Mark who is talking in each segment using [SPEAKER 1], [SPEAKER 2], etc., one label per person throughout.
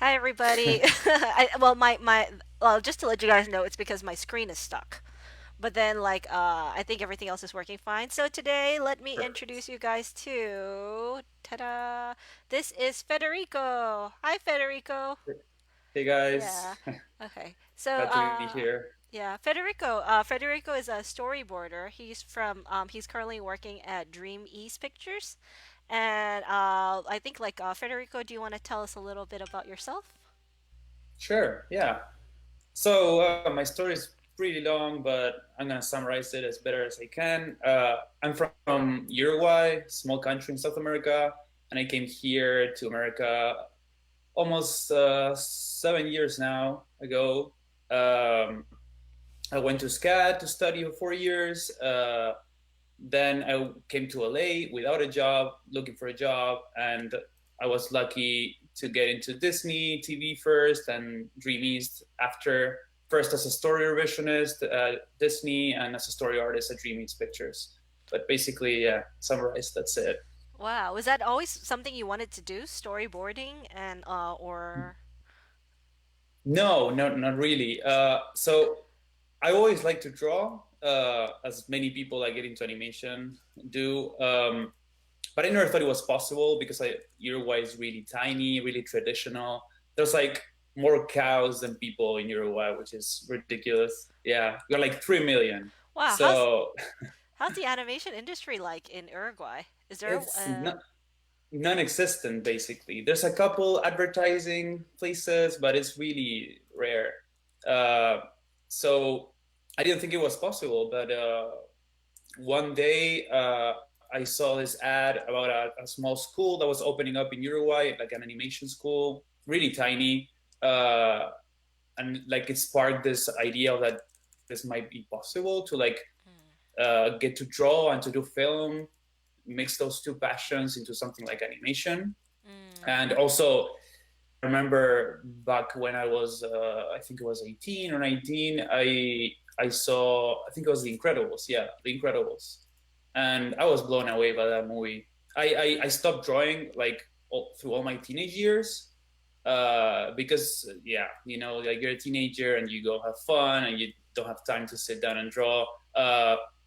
[SPEAKER 1] Hi everybody. Well, just to let you guys know, it's because my screen is stuck. But then I think everything else is working fine. So today, let me
[SPEAKER 2] Perfect.
[SPEAKER 1] introduce you guys to ta-da. This is Federico. Hi Federico.
[SPEAKER 2] Hey guys,
[SPEAKER 1] Yeah. Okay. So
[SPEAKER 2] glad to be here.
[SPEAKER 1] yeah, Federico. Federico is a storyboarder. He's currently working at Dream East Pictures. And I think Federico, do you want to tell us a little bit about yourself?
[SPEAKER 2] Sure, yeah. So my story is pretty long, but I'm gonna summarize it as better as I can. I'm from Uruguay, small country in South America, and I came here to America almost 7 years now ago. Um, I went to SCAD to study for 4 years. Then I came to LA without a job, looking for a job, and I was lucky to get into Disney TV first and Dream East after. First as a story revisionist at Disney and as a story artist at Dream East Pictures. But basically, yeah, summarized, that's it.
[SPEAKER 1] Wow, was that always something you wanted to do, storyboarding and or
[SPEAKER 2] No, not really. So I always like to draw, as many people that get into animation do. But I never thought it was possible because Uruguay is really tiny, really traditional. There's like more cows than people in Uruguay, which is ridiculous. Yeah, we're like 3 million.
[SPEAKER 1] wow,
[SPEAKER 2] So
[SPEAKER 1] how's the animation industry like in Uruguay? Is there
[SPEAKER 2] it's not non-existent basically. There's a couple advertising places, but it's really rare. Uh, so I didn't think it was possible, but one day I saw this ad about a small school that was opening up in Uruguay, like an animation school, really tiny, uh, and like it sparked this idea that this might be possible to like get to draw and to do film, mix those two passions into something like animation. And also, I remember back when I was, I think it was 18 or 19, I saw, I think it was The Incredibles. Yeah, The Incredibles, and I was blown away by that movie. I stopped drawing like through all my teenage years, because yeah, like you're a teenager and you go have fun and you don't have time to sit down and draw.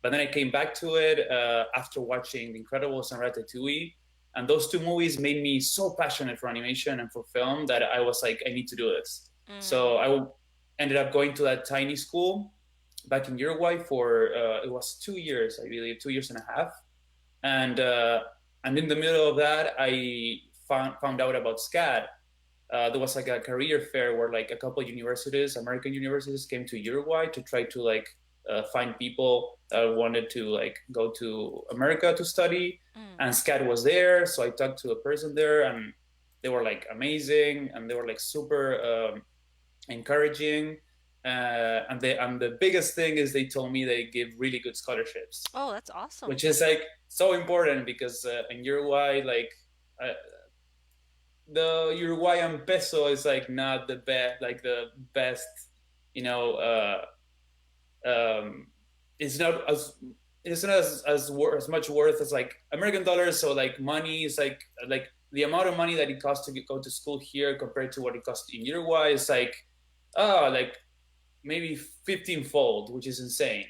[SPEAKER 2] But then I came back to it after watching The Incredibles and Ratatouille, and those two movies made me so passionate for animation and for film that I was like, I need to do this. So I ended up going to that tiny school back in Uruguay for it was 2 years, I believe, 2 years and a half, and and in the middle of that, I found out about SCAD. There was like a career fair where like a couple of universities, American universities, came to Uruguay to try to like find people that wanted to like go to America to study. And SCAD was there, so I talked to a person there, and they were like amazing, and they were like super encouraging. And the biggest thing is they told me they give really good scholarships,
[SPEAKER 1] Oh, that's awesome.
[SPEAKER 2] which is like so important because in Uruguay, like uh, the Uruguayan peso is like not the best, you know. Um, it's not as much worth as like American dollars. So like money is like the amount of money that it costs to go to school here compared to what it costs in Uruguay is like maybe 15-fold, which is insane.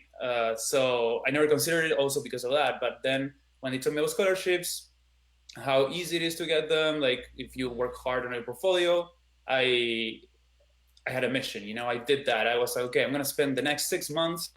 [SPEAKER 2] So I never considered it also because of that. But then when they told me about scholarships, how easy it is to get them, like if you work hard on a portfolio, I I had a mission. I did that. I was like, okay, I'm gonna spend the next 6 months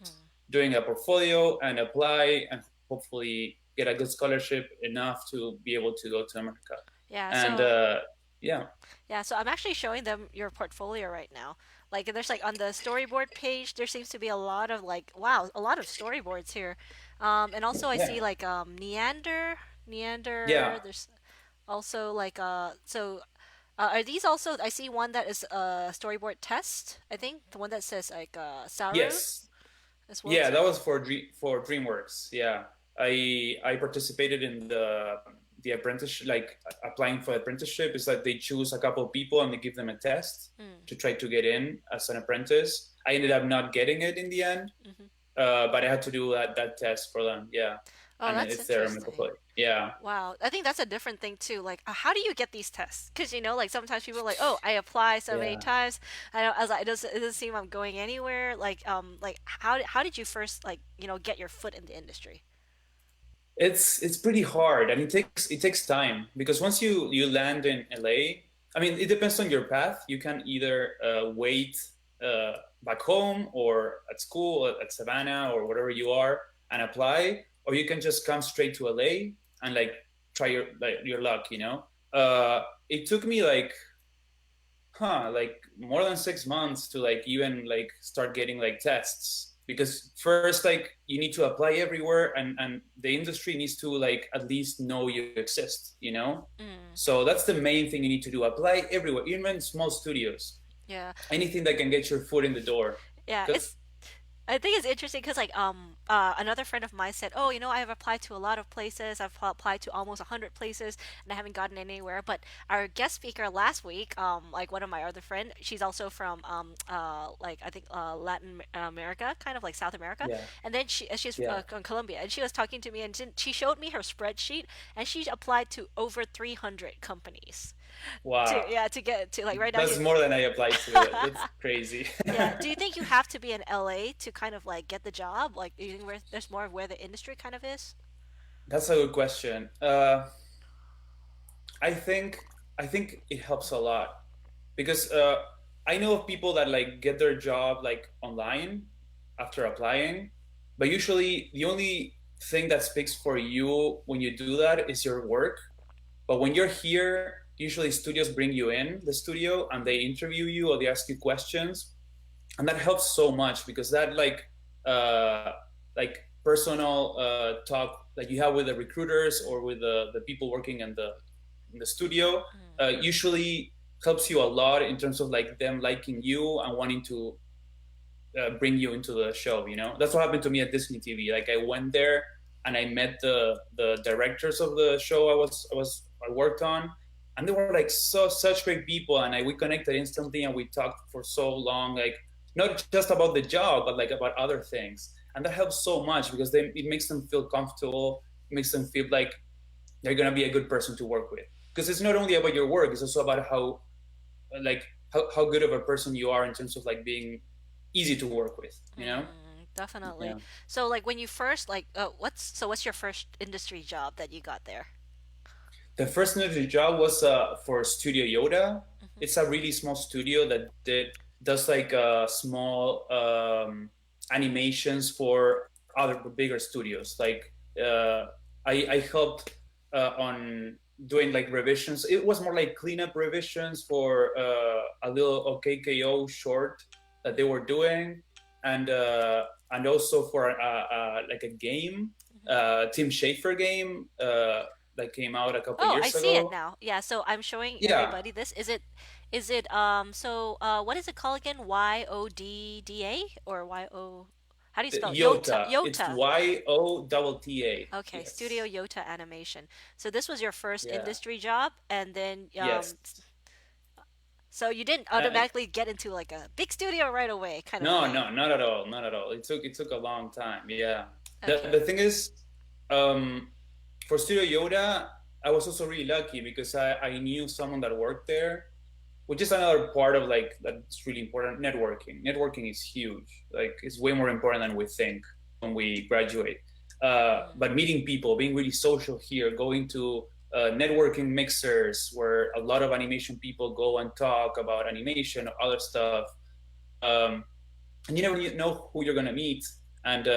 [SPEAKER 2] doing a portfolio and apply and hopefully get a good scholarship enough to be able to go to America.
[SPEAKER 1] Yeah,
[SPEAKER 2] And
[SPEAKER 1] so
[SPEAKER 2] yeah,
[SPEAKER 1] yeah, so I'm actually showing them your portfolio right now. Like there's like on the storyboard page, there seems to be a lot of wow, a lot of storyboards here. And also I
[SPEAKER 2] yeah,
[SPEAKER 1] see Neander,
[SPEAKER 2] yeah,
[SPEAKER 1] there's also are these also I see one that is a storyboard test, I think, the one that says Saru
[SPEAKER 2] yes,
[SPEAKER 1] as well
[SPEAKER 2] yeah.
[SPEAKER 1] too.
[SPEAKER 2] That was for DreamWorks. Yeah, I participated in the apprenticeship, like applying for apprenticeship. Is like they choose a couple of people and they give them a test
[SPEAKER 1] Mm,
[SPEAKER 2] to try to get in as an apprentice. I ended up not getting it in the end,
[SPEAKER 1] hmm
[SPEAKER 2] but I had to do that test for them. Yeah,
[SPEAKER 1] Oh,
[SPEAKER 2] and
[SPEAKER 1] that's
[SPEAKER 2] it's there in my
[SPEAKER 1] interesting.
[SPEAKER 2] portfolio. Yeah,
[SPEAKER 1] Wow, I think that's a different thing too. Like, how do you get these tests? Because like sometimes people are like, oh, I apply so many
[SPEAKER 2] yeah.
[SPEAKER 1] times. I was like, it doesn't seem I'm going anywhere. Like how did you first like get your foot in the industry?
[SPEAKER 2] It's pretty hard, and it takes time because once you land in LA, I mean, it depends on your path. You can either wait uh, back home or at school at Savannah or whatever you are and apply, or you can just come straight to LA and like try your luck. It took me like more than 6 months to like even like start getting like tests because first like you need to apply everywhere and the industry needs to like at least know you exist.
[SPEAKER 1] Mm,
[SPEAKER 2] So that's the main thing you need to do, apply everywhere, even small studios,
[SPEAKER 1] yeah,
[SPEAKER 2] anything that can get your foot in the door.
[SPEAKER 1] yeah.
[SPEAKER 2] Because
[SPEAKER 1] I think it's interesting because like another friend of mine said, "Oh, I've applied to a lot of places. I've applied to almost 100 places, and I haven't gotten anywhere." But our guest speaker last week, like one of my other friend, she's also from like I think Latin America, kind of like South America,
[SPEAKER 2] yeah,
[SPEAKER 1] and then she's
[SPEAKER 2] yeah,
[SPEAKER 1] from Colombia, and she was talking to me, and she showed me her spreadsheet, and she applied to over 300 companies. To
[SPEAKER 2] wow,
[SPEAKER 1] yeah to get to like right now
[SPEAKER 2] that's
[SPEAKER 1] she's
[SPEAKER 2] more than I applied to. That's crazy.
[SPEAKER 1] yeah. Do you think you have to be in LA to kind of like get the job? Like, do you think there's more of where the industry kind of is?
[SPEAKER 2] That's a good question. I think I think it helps a lot because I know of people that like get their job like online after applying, but usually the only thing that speaks for you when you do that is your work. But when you're here, usually studios bring you in the studio and they interview you or they ask you questions, and that helps so much because that uh, like personal talk that you have with the recruiters or with the people working in the studio
[SPEAKER 1] Mm.
[SPEAKER 2] usually helps you a lot in terms of like them liking you and wanting to bring you into the show. That's what happened to me at Disney TV. Like I went there and I met the directors of the show I worked on, and they were like such great people, and we connected instantly and we talked for so long, like not just about the job but like about other things, and that helps so much because it makes them feel comfortable, it makes them feel like they're gonna be a good person to work with, because it's not only about your work, it's also about how good of a person you are in terms of like being easy to work with.
[SPEAKER 1] Definitely.
[SPEAKER 2] Yeah.
[SPEAKER 1] So, like, when you first like, what's your first industry job that you got there?
[SPEAKER 2] The first industry job was for Studio Yoda.
[SPEAKER 1] Hmm.
[SPEAKER 2] It's a really small studio that does like small animations for other bigger studios. Like I helped on doing like revisions. It was more like cleanup revisions for a little OKKO short that they were doing, and also for like a game, Tim Schafer game that came out a couple
[SPEAKER 1] Oh, I
[SPEAKER 2] years
[SPEAKER 1] see it
[SPEAKER 2] ago.
[SPEAKER 1] now. Yeah, so I'm showing
[SPEAKER 2] Yeah,
[SPEAKER 1] everybody this. Is it so what is it called again? YODDA or YO how do you spell it? Yota.
[SPEAKER 2] Yota. It's
[SPEAKER 1] Yota.
[SPEAKER 2] YOTTA.
[SPEAKER 1] Okay, Studio
[SPEAKER 2] Yes.
[SPEAKER 1] Yota Animation. So this was your first
[SPEAKER 2] Yeah.
[SPEAKER 1] industry job, and then
[SPEAKER 2] Yes.
[SPEAKER 1] so you didn't
[SPEAKER 2] Uh,
[SPEAKER 1] automatically get into like a big studio right away, kind of
[SPEAKER 2] no,
[SPEAKER 1] thing.
[SPEAKER 2] no, not at all. Not at all. It took a long time. Yeah. The
[SPEAKER 1] Okay.
[SPEAKER 2] thing is, um, for Studio Yoda, I was also really lucky because I knew someone that worked there, which is another part of like that's really important. Networking is huge. Like it's way more important than we think when we graduate.
[SPEAKER 1] Mm.
[SPEAKER 2] But meeting people, being really social here, going to networking mixers where a lot of animation people go and talk about animation or other stuff, um, and you never know who you're gonna meet. And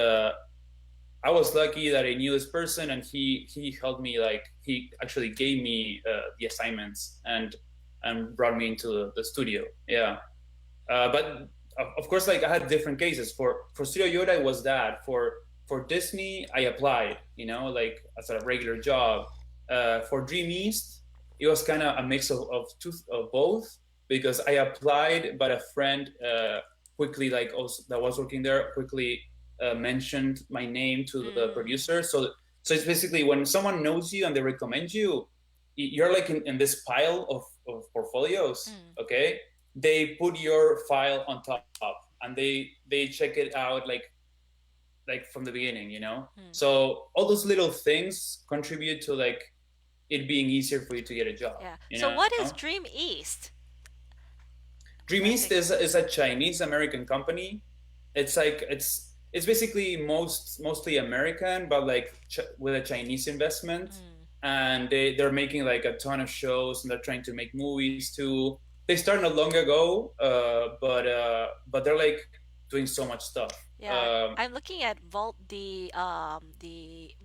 [SPEAKER 2] I was lucky that I knew this person, and he helped me. Like he actually gave me the assignments and brought me into the studio. Yeah, but of course, like I had different cases. For Studio Yoda, it was that. For Disney, I applied. Like as a regular job. For Dream East, it was kind of a mix of both because I applied, but a friend quickly, like also that was working there, quickly mentioned my name to the
[SPEAKER 1] Mm.
[SPEAKER 2] producer. So it's basically when someone knows you and they recommend you, you're like in this pile of portfolios.
[SPEAKER 1] Mm.
[SPEAKER 2] Okay, they put your file on top and they check it out like like from the beginning, you know?
[SPEAKER 1] Hmm.
[SPEAKER 2] So all those little things contribute to like it being easier for you to get a job,
[SPEAKER 1] Yeah.
[SPEAKER 2] you
[SPEAKER 1] So what is
[SPEAKER 2] know?
[SPEAKER 1] Dream East?
[SPEAKER 2] Dream
[SPEAKER 1] I
[SPEAKER 2] East
[SPEAKER 1] think.
[SPEAKER 2] is a Chinese American company. It's like it's basically mostly American, but like with a Chinese investment,
[SPEAKER 1] Mm.
[SPEAKER 2] and they're making like a ton of shows, and they're trying to make movies too. They started not long ago, but they're like doing so much stuff.
[SPEAKER 1] Yeah. I'm looking at Vault the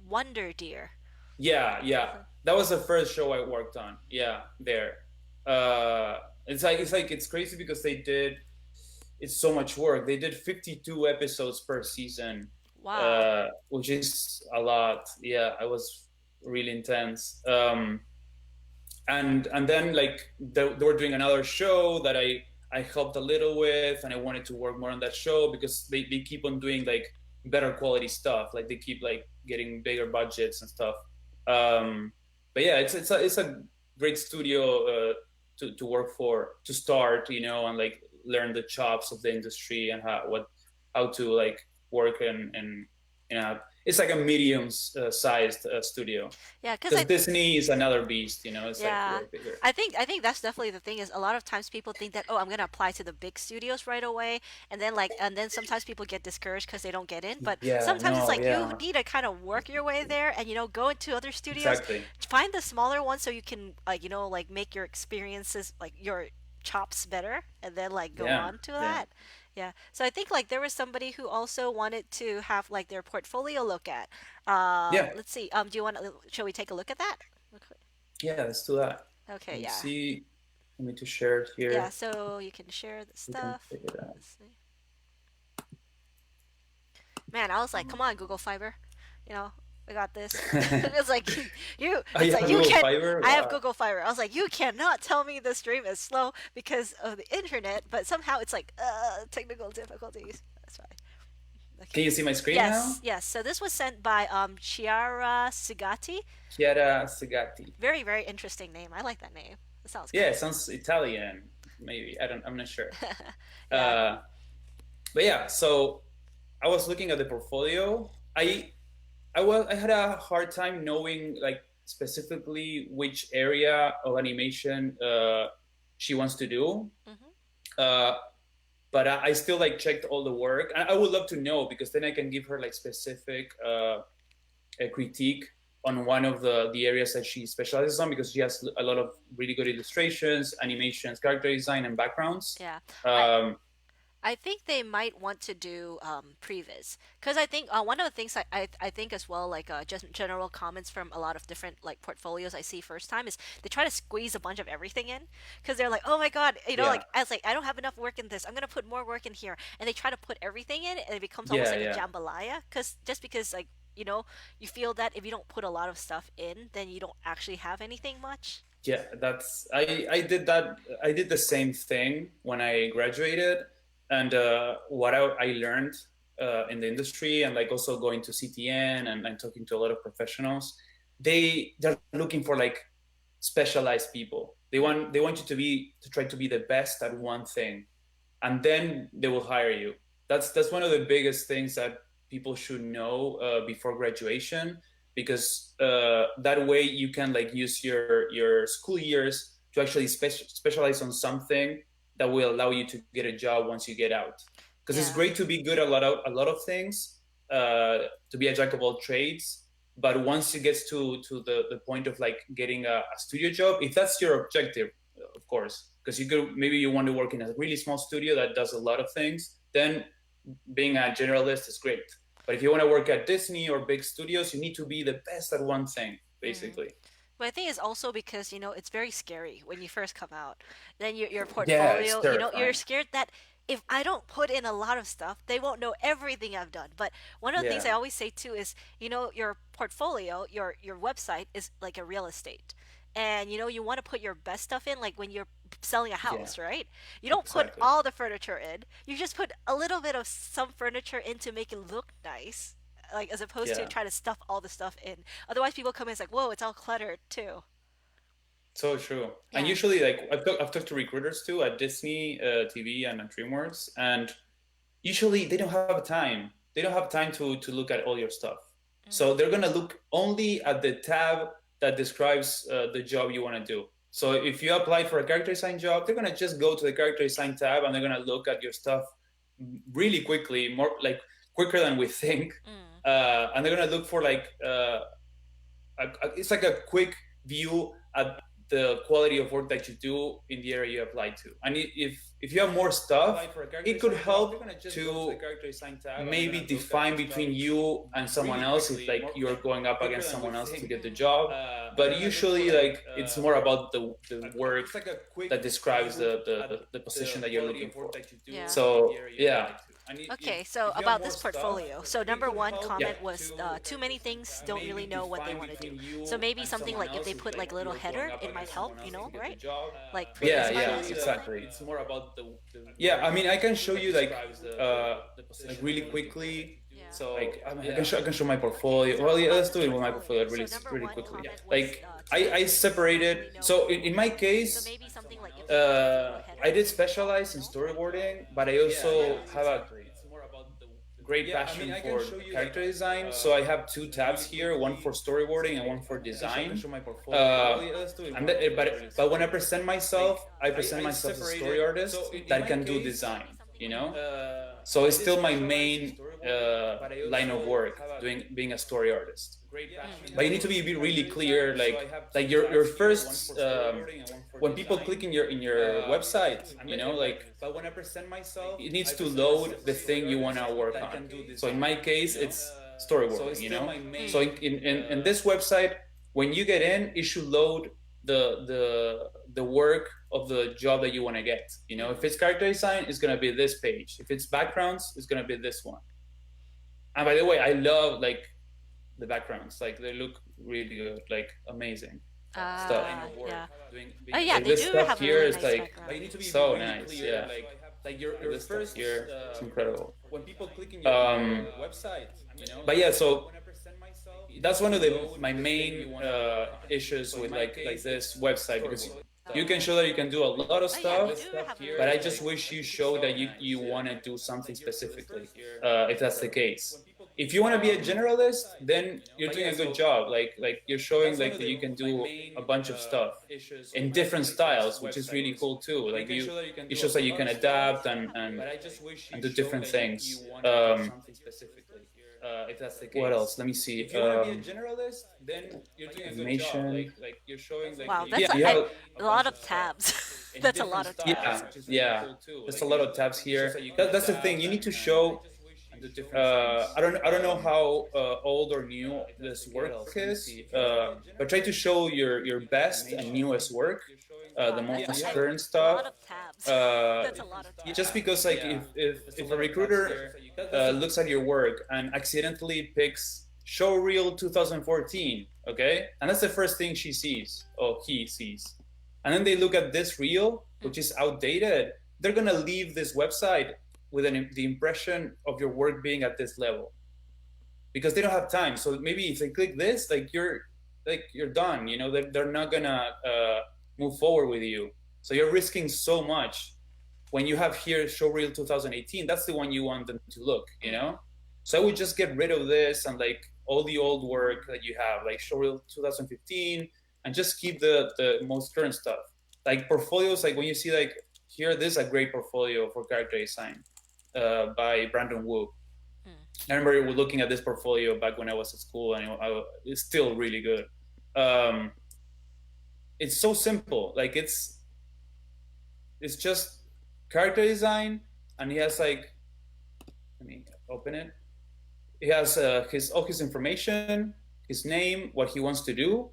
[SPEAKER 1] Wonder Deer.
[SPEAKER 2] Yeah, yeah. That was the first show I worked on. Yeah, there. Uh, it's crazy because it's so much work. They did 52 episodes per season,
[SPEAKER 1] Wow.
[SPEAKER 2] which is a lot. Yeah, I was really intense. And then like they were doing another show that I helped a little with, and I wanted to work more on that show because they keep on doing like better quality stuff. Like they keep like getting bigger budgets and stuff. But yeah, it's a great studio to work for, to start, you know, and like learn the chops of the industry and how to like work in you know, it's like a medium sized studio,
[SPEAKER 1] Yeah, because
[SPEAKER 2] because Disney is another beast, you know, it's like
[SPEAKER 1] yeah,
[SPEAKER 2] way bigger.
[SPEAKER 1] I think that's definitely the thing is a lot of times people think that, oh, I'm gonna apply to the big studios right away, and then sometimes people get discouraged because they don't get in. But
[SPEAKER 2] Yeah,
[SPEAKER 1] sometimes it's
[SPEAKER 2] no,
[SPEAKER 1] like you
[SPEAKER 2] yeah,
[SPEAKER 1] need to kind of work your way there, and go into other studios,
[SPEAKER 2] exactly.
[SPEAKER 1] find the smaller ones so you can like like make your experiences like your chops better, and then like go
[SPEAKER 2] Yeah,
[SPEAKER 1] on to
[SPEAKER 2] yeah,
[SPEAKER 1] that. Yeah. So I think like there was somebody who also wanted to have like their portfolio look at.
[SPEAKER 2] yeah,
[SPEAKER 1] Let's see. Do you want to? Shall we take a look at that? Okay.
[SPEAKER 2] yeah. Let's do that.
[SPEAKER 1] Okay.
[SPEAKER 2] Let me
[SPEAKER 1] Yeah.
[SPEAKER 2] see. Let me just share it
[SPEAKER 1] Yeah,
[SPEAKER 2] here.
[SPEAKER 1] so you can share the
[SPEAKER 2] We can
[SPEAKER 1] stuff.
[SPEAKER 2] check it out.
[SPEAKER 1] Let's see. Man, I was like, come on, Google Fiber. You know, I got this. It's like
[SPEAKER 2] Oh,
[SPEAKER 1] it's
[SPEAKER 2] you
[SPEAKER 1] like
[SPEAKER 2] have
[SPEAKER 1] you
[SPEAKER 2] Google
[SPEAKER 1] can
[SPEAKER 2] Fiber?
[SPEAKER 1] I have
[SPEAKER 2] Wow.
[SPEAKER 1] Google Fiber. I was like, you cannot tell me the stream is slow because of the internet, but somehow it's like technical difficulties. That's fine.
[SPEAKER 2] Can
[SPEAKER 1] Okay.
[SPEAKER 2] you see my screen
[SPEAKER 1] Yes,
[SPEAKER 2] now?
[SPEAKER 1] yes. So this was sent by Chiara Sigati.
[SPEAKER 2] Chiara Segatti.
[SPEAKER 1] Very, very interesting name. I like that name. It sounds
[SPEAKER 2] Yeah, it
[SPEAKER 1] cool.
[SPEAKER 2] sounds Italian. Maybe I'm not sure.
[SPEAKER 1] Yeah.
[SPEAKER 2] Uh, but yeah, so I was looking at the portfolio. I had a hard time knowing like specifically which area of animation she wants to do.
[SPEAKER 1] Hmm.
[SPEAKER 2] Uh, but I still like checked all the work. I would love to know because then I can give her like specific a critique on one of the areas that she specializes on, because she has a lot of really good illustrations, animations, character design, and backgrounds.
[SPEAKER 1] Yeah. I
[SPEAKER 2] Um,
[SPEAKER 1] I think they might want to do previs because I think one of the things I think as well like just general comments from a lot of different like portfolios I see first time is they try to squeeze a bunch of everything in because they're like, oh my god,
[SPEAKER 2] yeah,
[SPEAKER 1] like I was like, I don't have enough work in this, I'm gonna put more work in here, and they try to put everything in and it becomes almost
[SPEAKER 2] yeah,
[SPEAKER 1] like a
[SPEAKER 2] yeah,
[SPEAKER 1] jambalaya because like you feel that if you don't put a lot of stuff in then you don't actually have anything much.
[SPEAKER 2] yeah. That's I did that. I did the same thing when I graduated, and what I learned in the industry, and like also going to CTN and talking to a lot of professionals, they're looking for like specialized people. They want you to try to be the best at one thing, and then they will hire you. That's one of the biggest things that people should know before graduation, because that way you can like use your school years to actually specialize on something that will allow you to get a job once you get out. Because it's
[SPEAKER 1] Yeah.
[SPEAKER 2] great to be good at a lot of things, to be a jack of all trades, but once it gets to the point of like getting a studio job, if that's your objective, of course, because you could, maybe you want to work in a really small studio that does a lot of things, then being a generalist is great. But if you want to work at Disney or big studios, you need to be the best at one thing,
[SPEAKER 1] Mm.
[SPEAKER 2] basically.
[SPEAKER 1] But I think it's also because, it's very scary when you first come out. Then your
[SPEAKER 2] Yeah, it's
[SPEAKER 1] portfolio, you're
[SPEAKER 2] terrifying.
[SPEAKER 1] scared that if I don't put in a lot of stuff, they won't know everything I've done. But one of the things
[SPEAKER 2] Yeah,
[SPEAKER 1] I always say too is, your portfolio, your website is like a real estate. And you want to put your best stuff in like when you're selling a
[SPEAKER 2] yeah,
[SPEAKER 1] house, right? You don't put
[SPEAKER 2] exactly.
[SPEAKER 1] all the furniture in. You just put a little bit of some furniture in to make it look nice, like as opposed to
[SPEAKER 2] Yeah,
[SPEAKER 1] try to stuff all the stuff in. Otherwise, people come in, it's like, whoa, it's all cluttered too.
[SPEAKER 2] so true. And
[SPEAKER 1] Yeah.
[SPEAKER 2] usually, like I've talked to recruiters too at Disney TV and at DreamWorks, and usually they don't have time. they don't have time to look at all your stuff. So they're gonna look only at the tab that describes the job you want to do. So if you applied for a character design job, they're gonna just go to the character design tab and they're gonna look at your stuff really quickly, more like quicker than we think. And they're gonna look for like it's like a quick view at the quality of work that you do in the area you apply to. And if you have more stuff, it could help to maybe define between you and someone else if like you're going up against someone else to get the job. But usually like it's more about the work that describes the position that you're looking for.
[SPEAKER 1] Yeah.
[SPEAKER 2] So yeah.
[SPEAKER 1] Okay, so about this portfolio. So number one comment was too many things, don't really know what they want to do. So maybe something like if they put like a little header, it might help, you know, right? Like for
[SPEAKER 2] Yeah,
[SPEAKER 1] this
[SPEAKER 2] yeah,
[SPEAKER 1] class or
[SPEAKER 2] exactly.
[SPEAKER 1] something.
[SPEAKER 2] It's more about the yeah. I mean, I can show you like really quickly.
[SPEAKER 1] Yeah.
[SPEAKER 2] So like I can show my portfolio. Well, yeah, let's do it with my portfolio really
[SPEAKER 1] So number
[SPEAKER 2] really
[SPEAKER 1] one
[SPEAKER 2] quickly.
[SPEAKER 1] comment was
[SPEAKER 2] Like
[SPEAKER 1] too many
[SPEAKER 2] I
[SPEAKER 1] things,
[SPEAKER 2] separated.
[SPEAKER 1] don't really know
[SPEAKER 2] So
[SPEAKER 1] what they
[SPEAKER 2] in
[SPEAKER 1] want
[SPEAKER 2] my
[SPEAKER 1] to do.
[SPEAKER 2] case,
[SPEAKER 1] So maybe something like if they put like a little header,
[SPEAKER 2] I did
[SPEAKER 1] it might help,
[SPEAKER 2] specialize
[SPEAKER 1] you
[SPEAKER 2] in
[SPEAKER 1] know?
[SPEAKER 2] storyboarding, but I also have a great passion for character design. So I have two tabs here, one for storyboarding and one for design. But when I present myself as a story artist that can do design, you know? So it's still my main line of work, being a story artist. But you need to be really clear, like your first when people click in your website, you know, like it needs to load the thing you want to work on. So in my case, it's storyboarding, you know. So in this website, when you get in, it should load the work of the job that you want to get. You know, if it's character design, it's gonna be this page. If it's backgrounds, it's gonna be this one. And by the way, I love like the backgrounds, like they look really good, like amazing stuff.
[SPEAKER 1] Yeah. Oh yeah,
[SPEAKER 2] Like
[SPEAKER 1] they
[SPEAKER 2] this
[SPEAKER 1] do
[SPEAKER 2] stuff
[SPEAKER 1] have a
[SPEAKER 2] here
[SPEAKER 1] really
[SPEAKER 2] is
[SPEAKER 1] nice
[SPEAKER 2] like
[SPEAKER 1] background.
[SPEAKER 2] so nice, yeah. Like your this stuff here, it's incredible. When people click in your website, you know. But yeah, so that's one of my main issues with like this website, because you can show that you can do a lot of
[SPEAKER 1] Oh yeah,
[SPEAKER 2] stuff,
[SPEAKER 1] they do have a
[SPEAKER 2] but I
[SPEAKER 1] really
[SPEAKER 2] just
[SPEAKER 1] nice
[SPEAKER 2] wish you show that you want to do something specifically, if that's the case. If you want to be a generalist, then you're doing a good job. Like you're showing like that you can do a bunch of stuff in different styles, which is really cool too. Like it shows that you can adapt and do different things. If that's the case. What else? Let me see. If you want to be a generalist, then you're doing animation. A good job. Like you're showing like
[SPEAKER 1] Wow, that's
[SPEAKER 2] yeah, you have
[SPEAKER 1] a lot of tabs. That's a lot of tabs.
[SPEAKER 2] yeah, yeah. There's a lot of tabs here. That's the thing. You need to show. I don't know how old or new this work is, but try to show your best and newest work, the most current
[SPEAKER 1] A lot
[SPEAKER 2] stuff.
[SPEAKER 1] of tabs.
[SPEAKER 2] Uh,
[SPEAKER 1] That's a lot of tabs.
[SPEAKER 2] just because like if a recruiter looks at your work and accidentally picks showreel 2014, okay, and that's the first thing she sees or he sees, and then they look at this reel which is outdated, they're gonna leave this website with the impression of your work being at this level because they don't have time. So maybe if they click this, like you're done, you know, they're not gonna move forward with you. So you're risking so much. When you have here showreel 2018, that's the one you want them to look, you know. So I would just get rid of this and like all the old work that you have, like showreel 2015, and just keep the most current stuff. Like portfolios, like when you see like here, this is a great portfolio for character design by Brandon Wu. I remember looking at this portfolio back when I was at school, and it's still really good. It's so simple. Like it's just character design, and he has like, let me open it. He has all his information, his name, what he wants to do,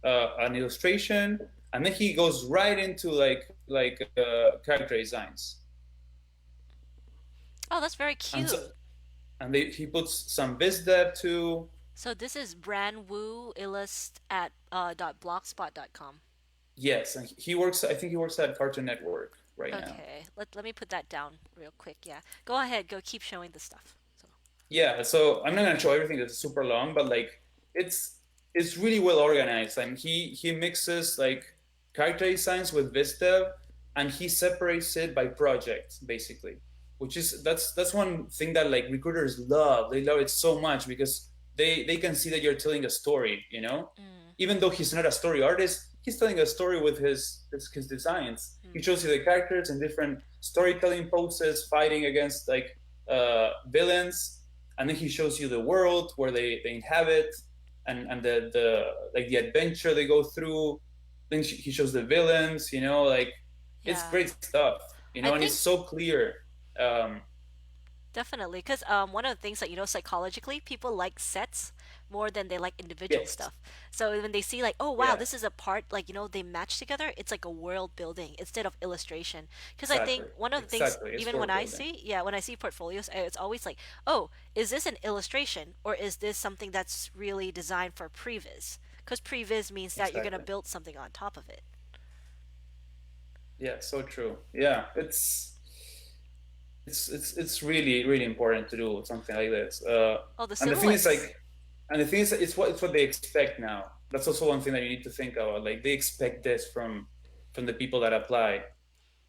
[SPEAKER 2] an illustration, and then he goes right into like character designs.
[SPEAKER 1] Oh, that's very cute.
[SPEAKER 2] He puts some biz dev too.
[SPEAKER 1] So this is Brand Wu Illust at .blogspot.com.
[SPEAKER 2] Yes, and he works. I think he works at Cartoon Network right now.
[SPEAKER 1] Okay, let me put that down real quick. Yeah, go ahead, go keep showing the stuff. So
[SPEAKER 2] Yeah, so I'm not gonna show everything that's super long, but like it's really well organized, and he mixes like character designs with biz dev, and he separates it by project basically. which is that's one thing that like recruiters love. They love it so much because they can see that you're telling a story, you know?
[SPEAKER 1] Mm,
[SPEAKER 2] Even though he's not a story artist, he's telling a story with his designs. He
[SPEAKER 1] mm.
[SPEAKER 2] shows you the characters in different storytelling poses, fighting against like villains, and then he shows you the world where they inhabit and the like the adventure they go through. Then he shows the villains, you know, like it's
[SPEAKER 1] Yeah.
[SPEAKER 2] great stuff, you
[SPEAKER 1] I
[SPEAKER 2] know, and it's
[SPEAKER 1] think
[SPEAKER 2] so clear. Um,
[SPEAKER 1] definitely, because one of the things that psychologically, people like sets more than they like individual
[SPEAKER 2] yes,
[SPEAKER 1] stuff. So when they see like, oh wow,
[SPEAKER 2] yeah,
[SPEAKER 1] this is a part, like they match together, it's like a world building instead of illustration. Because I
[SPEAKER 2] exactly,
[SPEAKER 1] think one of the things,
[SPEAKER 2] exactly. It's
[SPEAKER 1] even when
[SPEAKER 2] world
[SPEAKER 1] I
[SPEAKER 2] building.
[SPEAKER 1] see, yeah, when I see portfolios, it's always like, oh, is this an illustration or is this something that's really designed for previs? Because previs means that you're gonna
[SPEAKER 2] Exactly.
[SPEAKER 1] build something on top of it.
[SPEAKER 2] Yeah, so true. Yeah, it's really really important to do something like this.
[SPEAKER 1] Oh, the
[SPEAKER 2] And the thing is
[SPEAKER 1] silhouettes.
[SPEAKER 2] like, and the thing is, it's what they expect now. That's also one thing that you need to think about. Like they expect this from the people that apply.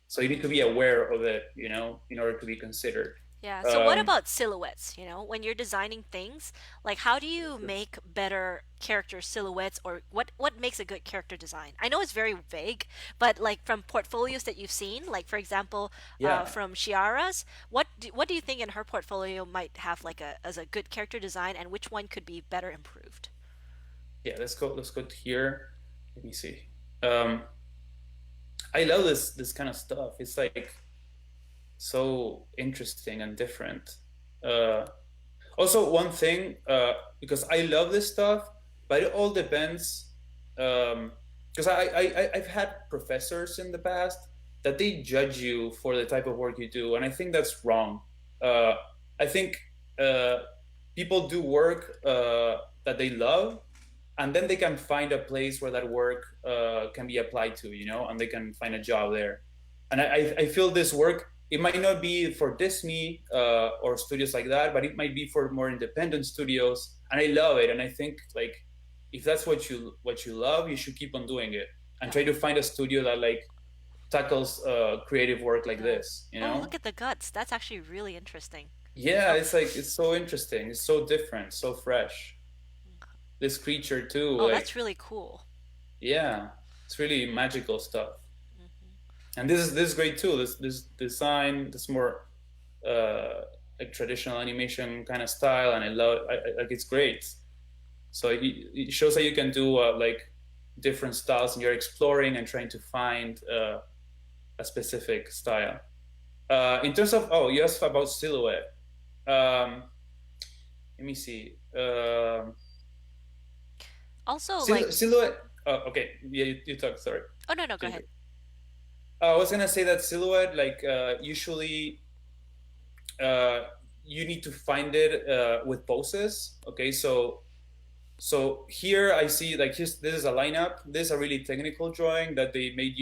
[SPEAKER 2] So you need to be
[SPEAKER 1] Mm.
[SPEAKER 2] aware of it, you know, in order to be considered.
[SPEAKER 1] Yeah. So what
[SPEAKER 2] Um,
[SPEAKER 1] about silhouettes? When you're designing things, like how do you make better character silhouettes or what makes a good character design? I know it's very vague, but like from portfolios that you've seen, like for example,
[SPEAKER 2] yeah,
[SPEAKER 1] from Shiara's, what do you think in her portfolio might have like a as a good character design and which one could be better improved?
[SPEAKER 2] yeah. Let's go to here. Let me see. Um, I love this kind of stuff. It's like so interesting and different. Uh, Also, one thing, because I love this stuff, but it all depends. Because I've had professors in the past that they judge you for the type of work you do, and I think that's wrong. Uh, I think people do work that they love, and then they can find a place where that work can be applied to, you know, and they can find a job there. And I feel this work, it might not be for Disney or studios like that, but it might be for more independent studios. And I love it. And I think like if that's what you love, you should keep on doing it and
[SPEAKER 1] Yeah.
[SPEAKER 2] try to find a studio that like tackles creative work like
[SPEAKER 1] Yeah.
[SPEAKER 2] this. You
[SPEAKER 1] Oh,
[SPEAKER 2] know?
[SPEAKER 1] look at the guts. That's actually really interesting.
[SPEAKER 2] Yeah,
[SPEAKER 1] Oh,
[SPEAKER 2] it's like it's so interesting. It's so different, so fresh. This creature too,
[SPEAKER 1] oh,
[SPEAKER 2] like
[SPEAKER 1] that's really cool.
[SPEAKER 2] yeah, it's really magical stuff.
[SPEAKER 1] Hmm.
[SPEAKER 2] And this is great too. This design, this more uh, like traditional animation kind of style, and I love like it's great. So it shows that you can do like different styles, and you're exploring and trying to find a specific style. In terms of you asked about silhouette. Um, Let me see.
[SPEAKER 1] Also, like,
[SPEAKER 2] Silhouette. Oh, okay. Yeah, you talk. Sorry.
[SPEAKER 1] oh no, no, go ahead.
[SPEAKER 2] I was gonna say that silhouette, like usually uh, you need to find it with poses. Okay, so here I see like this is a lineup. This is a really technical drawing that they make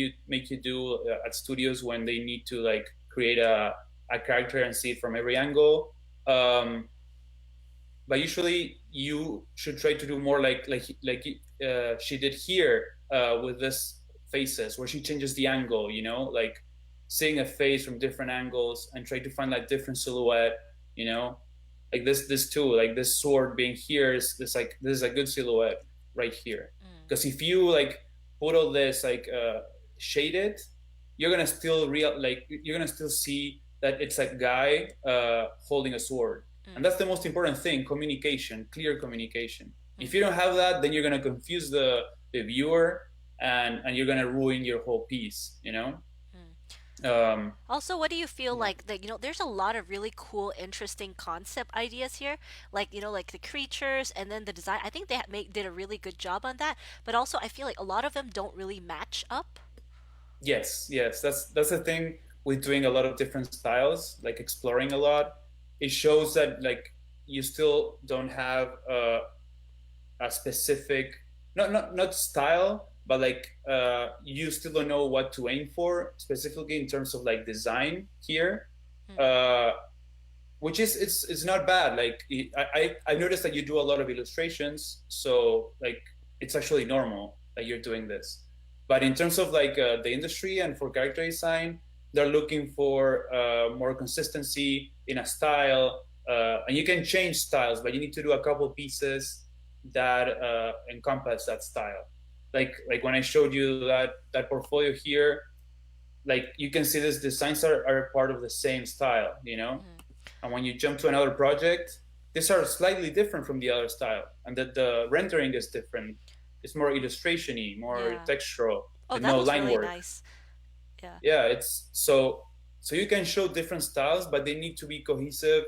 [SPEAKER 2] you do at studios when they need to like create a character and see it from every angle. Um, but usually you should try to do more like she did here with this faces where she changes the angle, you know, like seeing a face from different angles and try to find like different silhouette, you know, like this too, like this sword being here is this like this is a good silhouette right here,
[SPEAKER 1] Mm,
[SPEAKER 2] because if you like put all this like shade it, you're gonna still real like you're gonna still see that it's a guy holding a sword, and
[SPEAKER 1] mm,
[SPEAKER 2] that's the most important thing: communication, clear communication. If you
[SPEAKER 1] mm,
[SPEAKER 2] don't have that, then you're going to confuse the viewer, and you're going to ruin your whole piece, you know.
[SPEAKER 1] mm.
[SPEAKER 2] um
[SPEAKER 1] Also, what do you feel
[SPEAKER 2] yeah,
[SPEAKER 1] like that, there's a lot of really cool, interesting concept ideas here. Like, like the creatures and then the design. I think they did a really good job on that. But also, I feel like a lot of them don't really match up.
[SPEAKER 2] yes, that's the thing with doing a lot of different styles, like exploring a lot. It shows that like you still don't have a specific, not style, but like you still don't know what to aim for specifically in terms of like design here,
[SPEAKER 1] Mm,
[SPEAKER 2] uh which is it's not bad. Like I've noticed that you do a lot of illustrations, so like it's actually normal that you're doing this. But in terms of like the industry and for character design, they're looking for more consistency in a style, and you can change styles, but you need to do a couple pieces that encompass that style. Like when I showed you that portfolio here, like you can see these designs are part of the same style, you know.
[SPEAKER 1] Hmm.
[SPEAKER 2] And when you jump to another project, these are slightly different from the other style, and that the rendering is different. It's more illustration-y, more
[SPEAKER 1] Yeah.
[SPEAKER 2] textural,
[SPEAKER 1] Oh,
[SPEAKER 2] with
[SPEAKER 1] that
[SPEAKER 2] no
[SPEAKER 1] looks
[SPEAKER 2] line
[SPEAKER 1] really
[SPEAKER 2] work.
[SPEAKER 1] nice. Yeah.
[SPEAKER 2] Yeah, it's so you can show different styles, but they need to be cohesive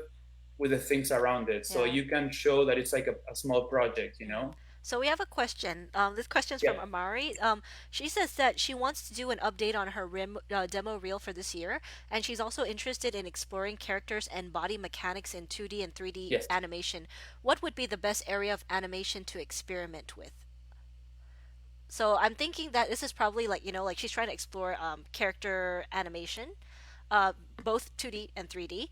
[SPEAKER 2] with the things around it. So
[SPEAKER 1] Yeah.
[SPEAKER 2] you can show that it's like a small project, you
[SPEAKER 1] Mm.
[SPEAKER 2] know?
[SPEAKER 1] So we have a question. This question's
[SPEAKER 2] Yeah.
[SPEAKER 1] from Amari. She says that she wants to do an update on her demo reel for this year, and she's also interested in exploring characters and body mechanics in 2D and 3D
[SPEAKER 2] Yes.
[SPEAKER 1] animation. What would be the best area of animation to experiment with? So I'm thinking that this is probably like, like she's trying to explore character animation, uh, both 2D and 3D.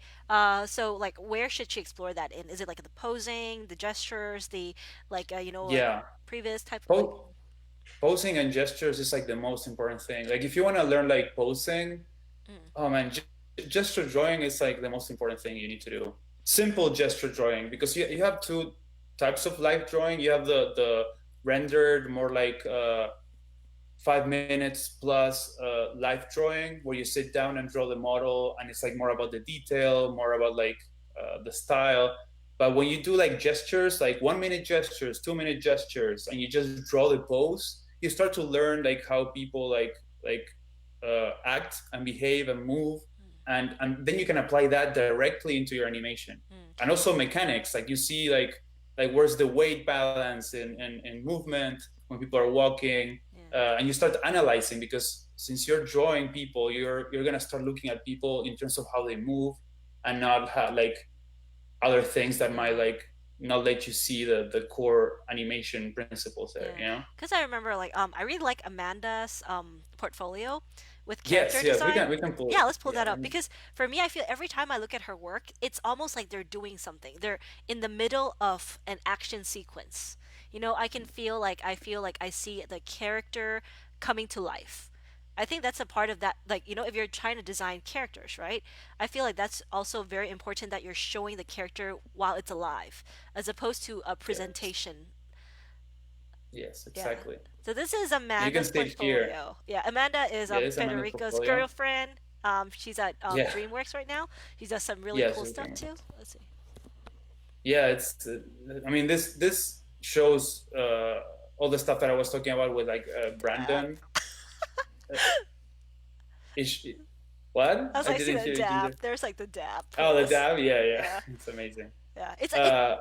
[SPEAKER 1] So like where should she explore that in? Is it like the posing, the gestures, the like like
[SPEAKER 2] Yeah.
[SPEAKER 1] previous type like
[SPEAKER 2] Po- Posing and gestures is like the most important thing. Like if you want to learn like posing,
[SPEAKER 1] mm,
[SPEAKER 2] oh man, gesture drawing is like the most important thing you need to do. Simple gesture drawing, because you have two types of live drawing. You have the rendered, more like 5 minutes plus live drawing, where you sit down and draw the model, and it's like more about the detail, more about like the style. But when you do like gestures, like 1 minute gestures, 2 minute gestures, and you just draw the pose, you start to learn like how people act and behave and move, and then you can apply that directly into your animation.
[SPEAKER 1] mm,
[SPEAKER 2] And also mechanics, like you see like where's the weight balance in movement when people are walking,
[SPEAKER 1] yeah,
[SPEAKER 2] and you start analyzing, because since you're drawing people, you're gonna start looking at people in terms of how they move, and not like other things that might
[SPEAKER 1] yeah.
[SPEAKER 2] like not let you see the core animation principles there,
[SPEAKER 1] Yeah,
[SPEAKER 2] you know?
[SPEAKER 1] because I remember like I really like Amanda's portfolio with character
[SPEAKER 2] Yes, we
[SPEAKER 1] design.
[SPEAKER 2] can pull it.
[SPEAKER 1] Yeah, let's pull
[SPEAKER 2] Yeah,
[SPEAKER 1] that up because for me, I feel every time I look at her work, it's almost like they're doing something. They're in the middle of an action sequence. I feel like I see the character coming to life. I think that's a part of that, like, if you're trying to design characters, right? I feel like that's also very important that you're showing the character while it's alive, as opposed to a
[SPEAKER 2] yes,
[SPEAKER 1] presentation.
[SPEAKER 2] yes,
[SPEAKER 1] Yeah.
[SPEAKER 2] exactly.
[SPEAKER 1] So this is
[SPEAKER 2] And you can
[SPEAKER 1] Amanda's
[SPEAKER 2] see it here.
[SPEAKER 1] portfolio. Yeah, Amanda is
[SPEAKER 2] Yeah, this is Amanda's
[SPEAKER 1] Federico's
[SPEAKER 2] portfolio.
[SPEAKER 1] girlfriend. She's at
[SPEAKER 2] Yeah,
[SPEAKER 1] DreamWorks right now. She does some really
[SPEAKER 2] yes,
[SPEAKER 1] cool
[SPEAKER 2] we
[SPEAKER 1] stuff
[SPEAKER 2] can.
[SPEAKER 1] too. Let's see.
[SPEAKER 2] Yeah, it's. I mean, this shows all the stuff that I was talking about with like
[SPEAKER 1] Dab.
[SPEAKER 2] Brandon. Uh, is what?
[SPEAKER 1] As
[SPEAKER 2] I
[SPEAKER 1] I see
[SPEAKER 2] didn't
[SPEAKER 1] the
[SPEAKER 2] hear you
[SPEAKER 1] dab,
[SPEAKER 2] there.
[SPEAKER 1] there's like the dab
[SPEAKER 2] Oh, the
[SPEAKER 1] pose.
[SPEAKER 2] dab. Yeah, yeah,
[SPEAKER 1] Yeah,
[SPEAKER 2] it's amazing.
[SPEAKER 1] yeah. It.
[SPEAKER 2] Uh,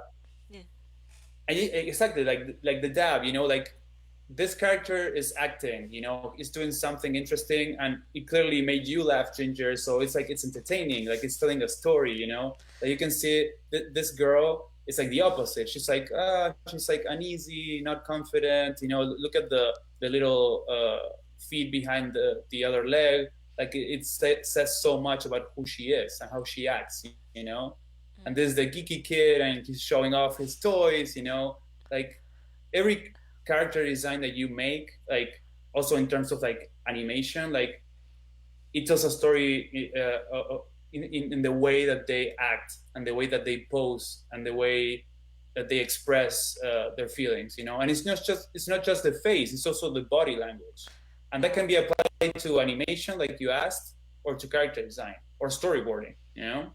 [SPEAKER 1] Yeah.
[SPEAKER 2] exactly, like the dab. You know, like this character is acting. You know, he's doing something interesting, and it clearly made you laugh, Ginger. So it's like it's entertaining. Like it's telling a story. You know, like you can see this girl. It's like the opposite. She's like uneasy, not confident. You know, look at the little feet behind the other leg. Like says so much about who she is and how she acts. You know, and
[SPEAKER 1] Mm,
[SPEAKER 2] there's the geeky kid, and he's showing off his toys. You know, like every character design that you make, like also in terms of like animation, like it tells a story in the way that they act and the way that they pose and the way that they express their feelings, you know. And it's not just the face; it's also the body language, and that
[SPEAKER 1] yeah.
[SPEAKER 2] can be applied to animation, like you asked, or to character design or storyboarding, you know.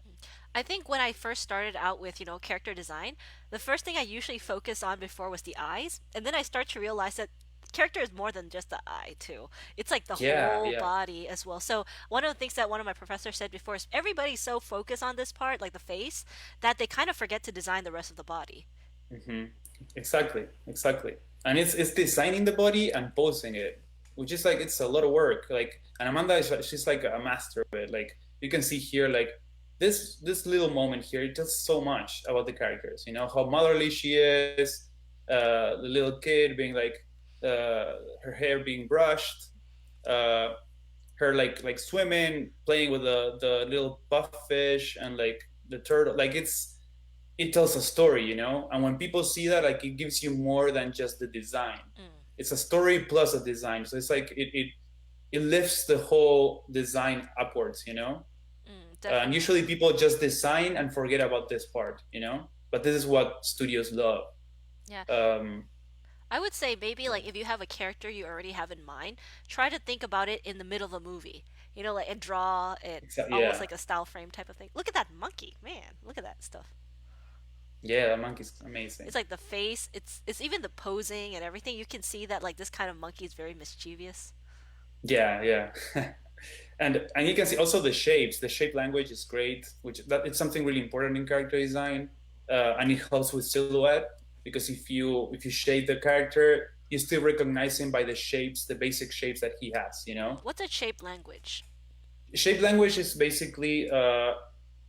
[SPEAKER 1] I think when I first started out with, character design, the first thing I usually focused on before was the eyes, and then I start to realize that character is more than just the eye too. It's like the
[SPEAKER 2] Yeah,
[SPEAKER 1] whole
[SPEAKER 2] yeah.
[SPEAKER 1] body as well. So one of the things that one of my professors said before is everybody's so focused on this part, like the face, that they kind of forget to design the rest of the body.
[SPEAKER 2] Hmm. Exactly, exactly. And it's designing the body and posing it, which is like it's a lot of work. Like, and Amanda she's like a master of it. Like you can see here, like this little moment here, it tells so much about the characters. You know how motherly she is, the little kid being like her hair being brushed, uh, her like swimming, playing with the little buff fish and like the turtle. Like it tells a story, you know. And when people see that, like it gives you more than just the design.
[SPEAKER 1] Mm,
[SPEAKER 2] It's a story plus a design. So it's like it it lifts the whole design upwards, you know. And
[SPEAKER 1] Definitely.
[SPEAKER 2] usually people just design and forget about this part, you know. But this is what studios love.
[SPEAKER 1] Yeah.
[SPEAKER 2] Um,
[SPEAKER 1] I would say maybe like if you have a character you already have in mind, try to think about it in the middle of the movie. You know, like and draw it almost
[SPEAKER 2] yeah,
[SPEAKER 1] like a style frame type of thing. Look at that monkey, man. Look at that stuff.
[SPEAKER 2] yeah, that monkey's
[SPEAKER 1] It's
[SPEAKER 2] amazing.
[SPEAKER 1] like the face, it's even the posing and everything. You can see that like this kind of monkey is very mischievous.
[SPEAKER 2] Yeah, yeah. And you can see also the shapes. The shape language is great, which that it's something really important in character design, and it helps with silhouette because if you shape the character, you still recognize him by the shapes, the basic shapes that he has. You know,
[SPEAKER 1] What's a shape language?
[SPEAKER 2] shape language is basically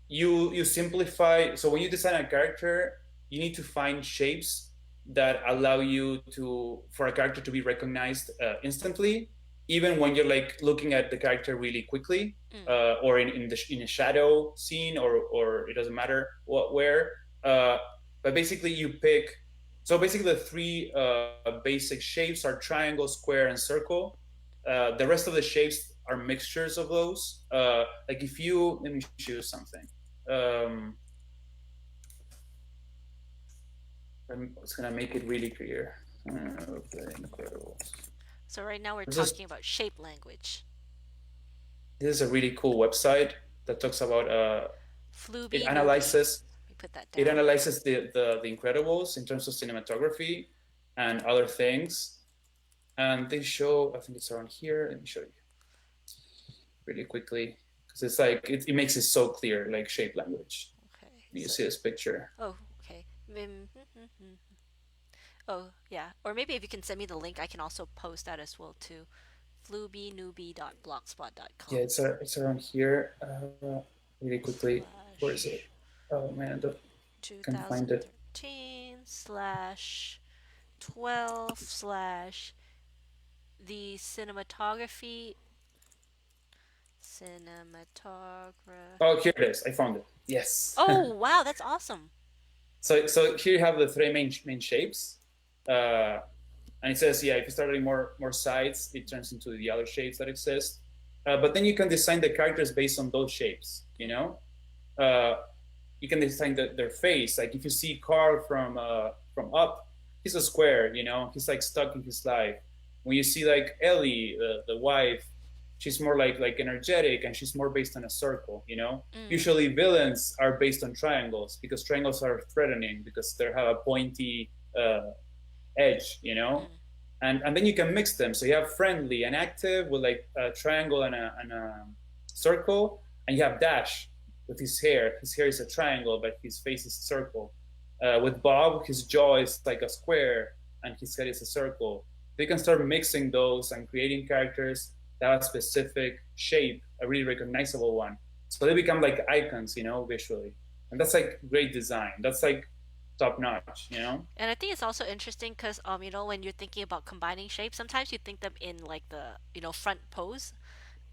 [SPEAKER 2] you simplify. So when you design a character, you need to find shapes that allow you to for a character to be recognized instantly, even when you're like looking at the character really quickly,
[SPEAKER 1] Mm.
[SPEAKER 2] or in a shadow scene, or it doesn't matter what where. Uh, but basically, you pick. So basically, the three basic shapes are triangle, square, and circle. The rest of the shapes are mixtures of those. Like if you let me choose something. Um, it's gonna make it really clear. The Incredibles.
[SPEAKER 1] So right now we're
[SPEAKER 2] This is
[SPEAKER 1] talking about shape language.
[SPEAKER 2] this is a really cool website that talks about it
[SPEAKER 1] Flooby Nooby.
[SPEAKER 2] analyzes
[SPEAKER 1] Let me put that
[SPEAKER 2] it
[SPEAKER 1] down.
[SPEAKER 2] analyzes the Incredibles in terms of cinematography and other things. And they show, I think it's around here. Let me show you really quickly because it's like it makes it so clear, like shape language.
[SPEAKER 1] Okay.
[SPEAKER 2] You
[SPEAKER 1] So
[SPEAKER 2] see this picture.
[SPEAKER 1] oh, okay. Oh, yeah. Or maybe if you can send me the link, I can also post that as well too.
[SPEAKER 2] Yeah,
[SPEAKER 1] Floobynoobie.blogspot.com
[SPEAKER 2] it's around here. Really quickly. Where is it?
[SPEAKER 1] slash
[SPEAKER 2] Oh man, I can find it.
[SPEAKER 1] 2013 slash 12 slash the cinematography.
[SPEAKER 2] Oh, here it is. I found it. Yes.
[SPEAKER 1] Oh, wow, that's awesome.
[SPEAKER 2] So here you have the three main shapes, uh, and it says yeah, if you start adding more sides, it turns into the other shapes that exist. But then you can design the characters based on those shapes. You know, uh, you can design their face. Like if you see Carl from Up, he's a square. You know, he's like stuck in his life. When you see like Ellie, the wife, she's more like energetic and she's more based on a circle. You know,
[SPEAKER 1] Mm,
[SPEAKER 2] usually villains are based on triangles because triangles are threatening because they have a pointy edge. You know,
[SPEAKER 1] mm,
[SPEAKER 2] and then you can mix them. So you have friendly and active with like a triangle and a circle, and you have Dash with his hair. His hair is a triangle, but his face is a circle. With Bob, his jaw is like a square, and his head is a circle. So you can start mixing those and creating characters that have a specific shape, a really recognizable one. So they become like icons, you know, visually, and that's like great design. That's like top notch, you know.
[SPEAKER 1] And I think it's also interesting because you know, when you're thinking about combining shapes, sometimes you think them in like the, you know, front pose,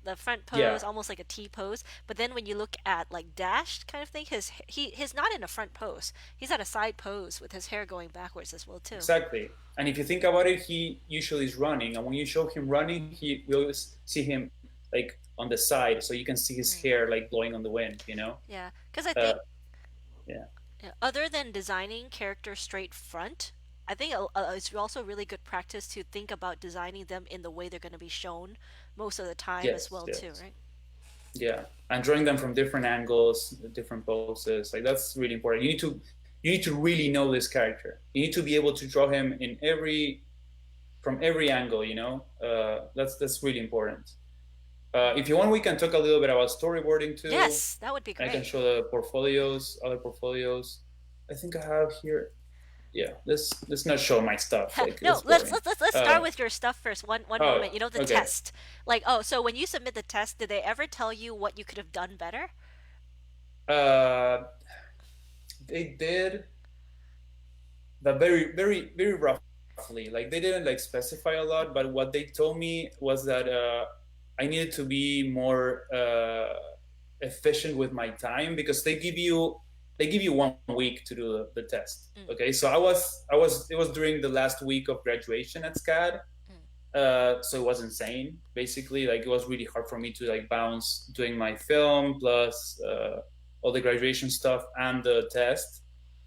[SPEAKER 1] the front
[SPEAKER 2] Yeah,
[SPEAKER 1] pose, almost like a T pose. But then when you look at like dashed kind of thing, he's not in a front pose. He's at a side pose with his hair going backwards as well too.
[SPEAKER 2] exactly. And if you think about it, he usually is running, and when you show him running, we always see him like on the side, so you can see his
[SPEAKER 1] Mm.
[SPEAKER 2] hair like blowing on the wind, you know?
[SPEAKER 1] Yeah, because I
[SPEAKER 2] Uh,
[SPEAKER 1] think
[SPEAKER 2] yeah.
[SPEAKER 1] other than designing characters straight front, I think it's also really good practice to think about designing them in the way they're going to be shown most of the time as
[SPEAKER 2] Yes.
[SPEAKER 1] well too,
[SPEAKER 2] Yes.
[SPEAKER 1] right?
[SPEAKER 2] Yeah. And drawing them from different angles, different poses, like that's really important. You need to really know this character. You need to be able to draw him in every from every angle, you know? That's really important. If you want, we can talk a little bit about storyboarding too.
[SPEAKER 1] Yes, that would be
[SPEAKER 2] I can
[SPEAKER 1] great.
[SPEAKER 2] show the portfolios, other portfolios. I think I have here. Yeah, let's not show my stuff. Like
[SPEAKER 1] No,
[SPEAKER 2] it's boring.
[SPEAKER 1] let's start with your stuff first. One
[SPEAKER 2] Oh,
[SPEAKER 1] moment. You know the
[SPEAKER 2] okay.
[SPEAKER 1] test. Like, oh, so when you submit the test, did they ever tell you what you could have done better?
[SPEAKER 2] Uh, they did that very roughly. Like they didn't like specify a lot, but what they told me was that I needed to be more efficient with my time because they give you 1 week to do the test.
[SPEAKER 1] Mm,
[SPEAKER 2] Okay, so I was it was during the last week of graduation at SCAD.
[SPEAKER 1] mm.
[SPEAKER 2] So it was insane. Basically, like it was really hard for me to like balance doing my film plus all the graduation stuff and the test.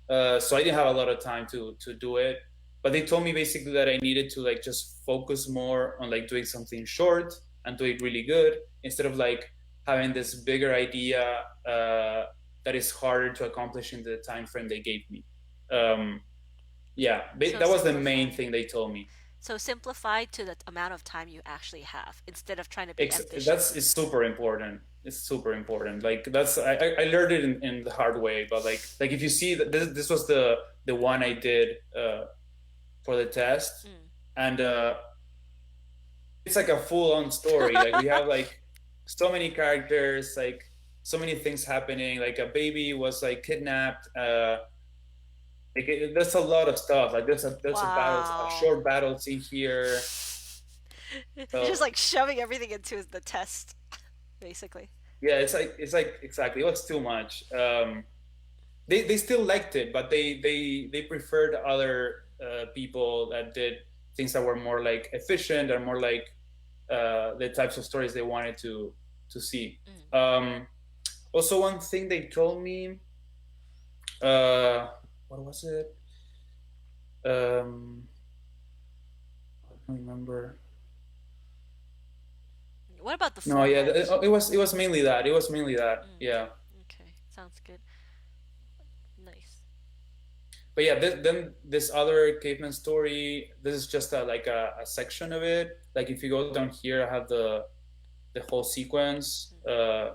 [SPEAKER 2] So I didn't have a lot of time to do it. But they told me basically that I needed to like just focus more on like doing something short and do it really good instead of like having this bigger idea that is harder to accomplish in the time frame they gave me. Um, yeah,
[SPEAKER 1] So
[SPEAKER 2] that was the main
[SPEAKER 1] simplify.
[SPEAKER 2] thing they told me.
[SPEAKER 1] So simplify to the amount of time you actually have instead of trying to be
[SPEAKER 2] That's
[SPEAKER 1] ambitious.
[SPEAKER 2] is super important. It's super important. Like that's I learned it in the hard way. But like if you see that this was the one I did for the test,
[SPEAKER 1] Mm.
[SPEAKER 2] and it's like a full on story. Like we have like so many characters, like so many things happening. Like a baby was like kidnapped. There's a lot of stuff. Like there's a
[SPEAKER 1] Wow.
[SPEAKER 2] short battle scene here.
[SPEAKER 1] You're just
[SPEAKER 2] So
[SPEAKER 1] like shoving everything into the test, basically.
[SPEAKER 2] yeah, it's like exactly. It was too much. They still liked it, but they preferred other people that did things that were more like efficient and more like the types of stories they wanted to see.
[SPEAKER 1] Mm.
[SPEAKER 2] Um, Also, one thing they told me, uh, what was it? Um, I don't remember.
[SPEAKER 1] What about the
[SPEAKER 2] No, yeah,
[SPEAKER 1] format?
[SPEAKER 2] it was mainly that. It was mainly that.
[SPEAKER 1] Mm.
[SPEAKER 2] Yeah.
[SPEAKER 1] Okay, sounds good. Nice.
[SPEAKER 2] But yeah, then this other caveman story. This is just like a section of it. Like if you go down here, I have the whole sequence.
[SPEAKER 1] Mm.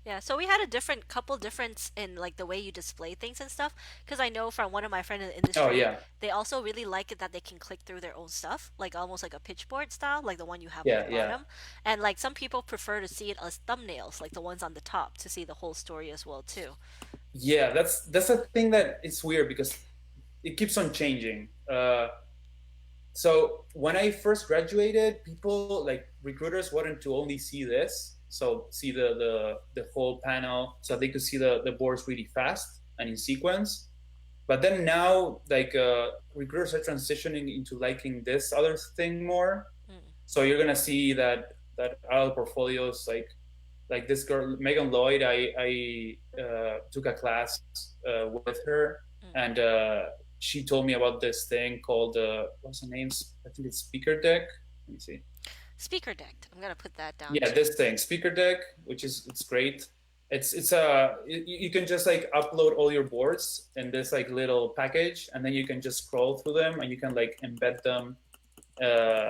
[SPEAKER 1] Yeah, so we had a different couple difference in like the way you display things and stuff. Because I know from one of my friends in the
[SPEAKER 2] Oh
[SPEAKER 1] industry,
[SPEAKER 2] yeah,
[SPEAKER 1] they also really like it that they can click through their own stuff, like almost like a pitchboard style, like the one you have on the
[SPEAKER 2] yeah, yeah,
[SPEAKER 1] bottom. And like some people prefer to see it as thumbnails, like the ones on the top, to see the whole story as well too.
[SPEAKER 2] yeah. That's a thing that it's weird because it keeps on changing. So when I first graduated, people like recruiters wanted to only see this, so see the whole panel, so they could see the boards really fast and in sequence. But then now, like recruiters are transitioning into liking this other thing more.
[SPEAKER 1] Mm,
[SPEAKER 2] So you're gonna see that other portfolios like this girl Megan Lloyd. I took a class with her,
[SPEAKER 1] mm.
[SPEAKER 2] and she told me about this thing called what's the name? I think it's Speaker Deck. Let me see.
[SPEAKER 1] Speaker decked. I'm gonna put that down
[SPEAKER 2] Yeah,
[SPEAKER 1] too.
[SPEAKER 2] this thing, Speaker Deck, which is it's great. You can just like upload all your boards in this like little package, and then you can just scroll through them, and you can like embed them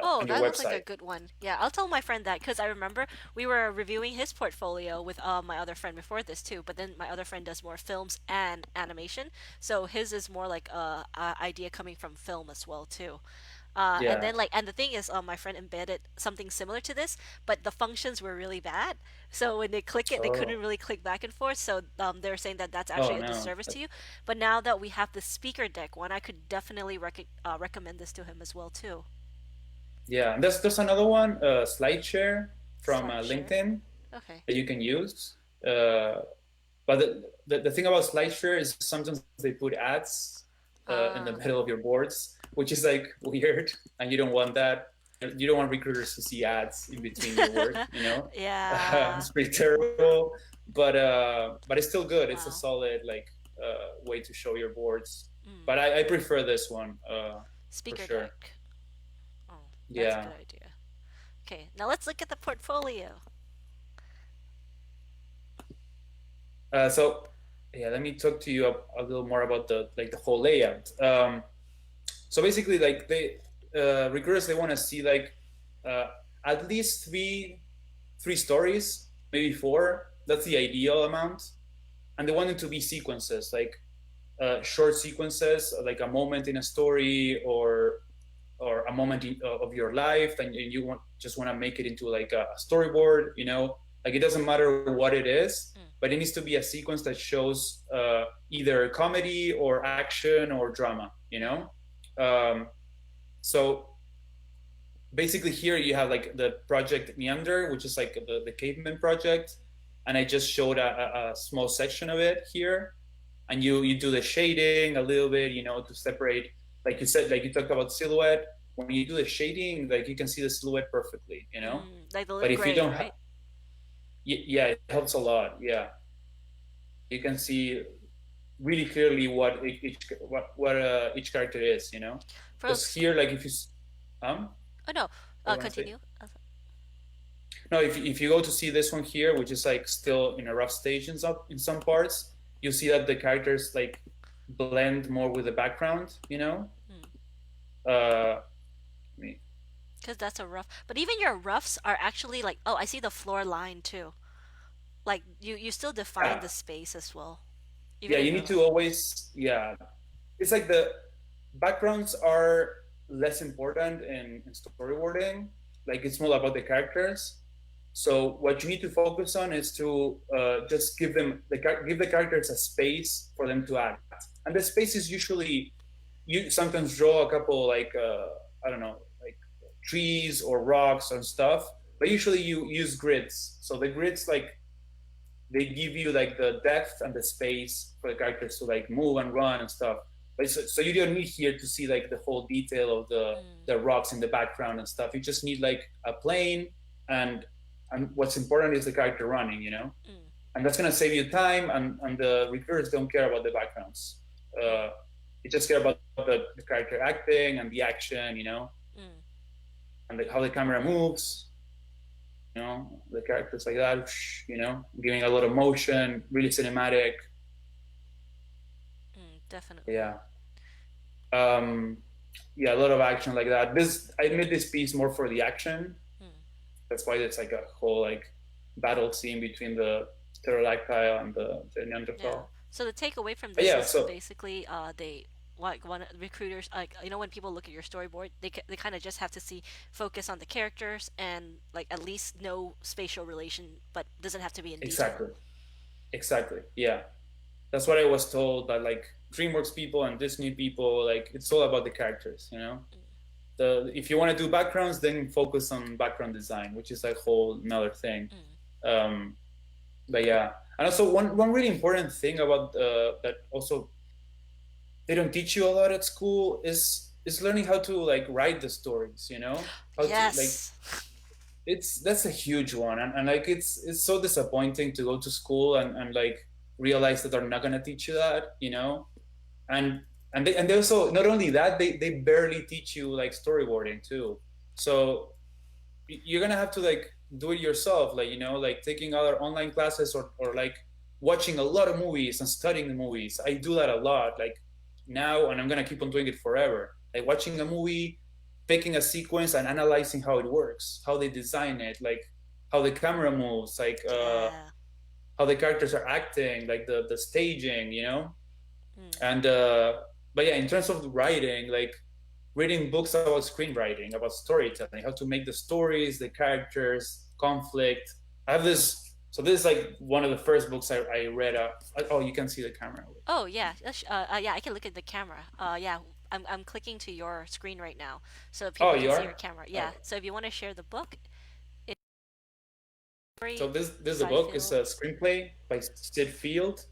[SPEAKER 1] Oh,
[SPEAKER 2] on your
[SPEAKER 1] that looks like a
[SPEAKER 2] website.
[SPEAKER 1] good one. Yeah, I'll tell my friend that because I remember we were reviewing his portfolio with my other friend before this too. But then my other friend does more films and animation, so his is more like a idea coming from film as well too. And
[SPEAKER 2] Yeah.
[SPEAKER 1] then like and the thing is, my friend embedded something similar to this, but the functions were really bad. So when they click it, they couldn't
[SPEAKER 2] Oh.
[SPEAKER 1] really click back and forth. So they're saying that that's
[SPEAKER 2] Oh
[SPEAKER 1] actually a
[SPEAKER 2] no.
[SPEAKER 1] disservice to you. But now that we have the speaker deck one, I could definitely recommend this to him as well too.
[SPEAKER 2] Yeah, and there's another one, SlideShare from
[SPEAKER 1] SlideShare.
[SPEAKER 2] LinkedIn
[SPEAKER 1] Okay.
[SPEAKER 2] that you can use. But the thing about SlideShare is sometimes they put ads in the
[SPEAKER 1] Uh,
[SPEAKER 2] middle of your boards, which is like weird, and you don't want that. You don't want recruiters to see ads in between your work, you know?
[SPEAKER 1] yeah.
[SPEAKER 2] It's pretty terrible, but it's still good. It's a
[SPEAKER 1] Wow.
[SPEAKER 2] solid like way to show your boards.
[SPEAKER 1] Mm.
[SPEAKER 2] But I prefer this one for
[SPEAKER 1] Speaker
[SPEAKER 2] sure.
[SPEAKER 1] deck. Oh, that's a
[SPEAKER 2] Yeah.
[SPEAKER 1] good idea. Okay, now let's look at the portfolio.
[SPEAKER 2] So yeah, let me talk to you a little more about the like the whole layout. So basically, like recruiters they want to see like uh, at least three stories, maybe four. That's the ideal amount, and they want it to be sequences, like short sequences, like a moment in a story or a moment of your life, and you just want to make it into like a storyboard. Like it doesn't matter what it is,
[SPEAKER 1] Mm.
[SPEAKER 2] but it needs to be a sequence that shows either comedy or action or drama. Um, so basically here you have like the project Neander, which is like the caveman project, and I just showed a small section of it here, and you do the shading a little bit, to separate, like you said, like you talked about silhouette. when you do the shading, like you can see the silhouette perfectly, you know.
[SPEAKER 1] Like the
[SPEAKER 2] But
[SPEAKER 1] lip
[SPEAKER 2] if you
[SPEAKER 1] grading,
[SPEAKER 2] don't have,
[SPEAKER 1] right?
[SPEAKER 2] yeah, it helps a lot. Yeah, you can see really clearly what each character is, you know.
[SPEAKER 1] For
[SPEAKER 2] Because here, like if you, um,
[SPEAKER 1] oh no,
[SPEAKER 2] what do you want to say?
[SPEAKER 1] continue.
[SPEAKER 2] No, if you go to see this one here, which is like still in a rough stage in some parts, you see that the characters like blend more with the background, you know. Uh, me.
[SPEAKER 1] Because that's a rough. But even your roughs are actually like, oh, I see the floor line too. Like you still define
[SPEAKER 2] Yeah,
[SPEAKER 1] the space as well, even
[SPEAKER 2] yeah.
[SPEAKER 1] in
[SPEAKER 2] You
[SPEAKER 1] your
[SPEAKER 2] need to always, yeah. It's like the backgrounds are less important in storyboarding. Like it's more about the characters. So what you need to focus on is to just give the characters a space for them to act, and the space is usually you sometimes draw a couple like I don't know like trees or rocks and stuff, but usually you use grids. So the grids like they give you like the depth and the space for the characters to like move and run and stuff. But so you don't need here to see like the whole detail of the rocks in the background and stuff. You just need like a plane and what's important is the character running, you know,
[SPEAKER 1] mm,
[SPEAKER 2] and that's gonna save you time. And the recruiters don't care about the backgrounds. Uh, you just care about the character acting and the action, you know,
[SPEAKER 1] mm,
[SPEAKER 2] and how the camera moves, you know, the characters like that, you know, giving a lot of motion, really cinematic.
[SPEAKER 1] definitely.
[SPEAKER 2] Yeah. Um, yeah, a lot of action like that. This I made this piece more for the action.
[SPEAKER 1] Mm,
[SPEAKER 2] That's why it's like a whole like battle scene between the pterodactyl and the
[SPEAKER 1] yeah.
[SPEAKER 2] Neanderthal.
[SPEAKER 1] So the takeaway from
[SPEAKER 2] But
[SPEAKER 1] this
[SPEAKER 2] yeah,
[SPEAKER 1] is
[SPEAKER 2] so
[SPEAKER 1] basically they like one recruiters like when people look at your storyboard they kind of just have to see focus on the characters and like at least know spatial relation but doesn't have to be in detail.
[SPEAKER 2] exactly, exactly, yeah. That's what I was told that like DreamWorks people and Disney people like it's all about the characters, you know. The if you want to do backgrounds, then focus on background design, which is like whole another thing.
[SPEAKER 1] Mm.
[SPEAKER 2] Um, but yeah, and also one really important thing about that also they don't teach you a lot at school is learning how to like write the stories, you know, how to like
[SPEAKER 1] Yes.
[SPEAKER 2] it's that's a huge one, and like it's so disappointing to go to school and like realize that they're not gonna teach you that, you know, and and they also not only that they barely teach you like storyboarding too, so you're gonna have to like do it yourself, like you know, like taking other online classes or like watching a lot of movies and studying the movies. I do that a lot like now, and I'm gonna keep on doing it forever, like watching a movie, picking a sequence and analyzing how it works, how they design it, like how the camera moves, like
[SPEAKER 1] Yeah.
[SPEAKER 2] how the characters are acting, like the staging, you know.
[SPEAKER 1] Mm.
[SPEAKER 2] And but yeah, in terms of writing, like reading books about screenwriting, about storytelling, how to make the stories, the characters, conflict. I have this. So this is like one of the first books I read. Oh, you can see the camera.
[SPEAKER 1] Oh yeah. Yeah, I can look at the camera. Yeah, I'm clicking to your screen right now so
[SPEAKER 2] Oh,
[SPEAKER 1] people
[SPEAKER 2] you
[SPEAKER 1] can see your
[SPEAKER 2] are.
[SPEAKER 1] camera.
[SPEAKER 2] Oh.
[SPEAKER 1] Yeah. So if you want to share the book, it's
[SPEAKER 2] So
[SPEAKER 1] very
[SPEAKER 2] this is a book. It's
[SPEAKER 1] Seinfeld.
[SPEAKER 2] a screenplay by Sid Field.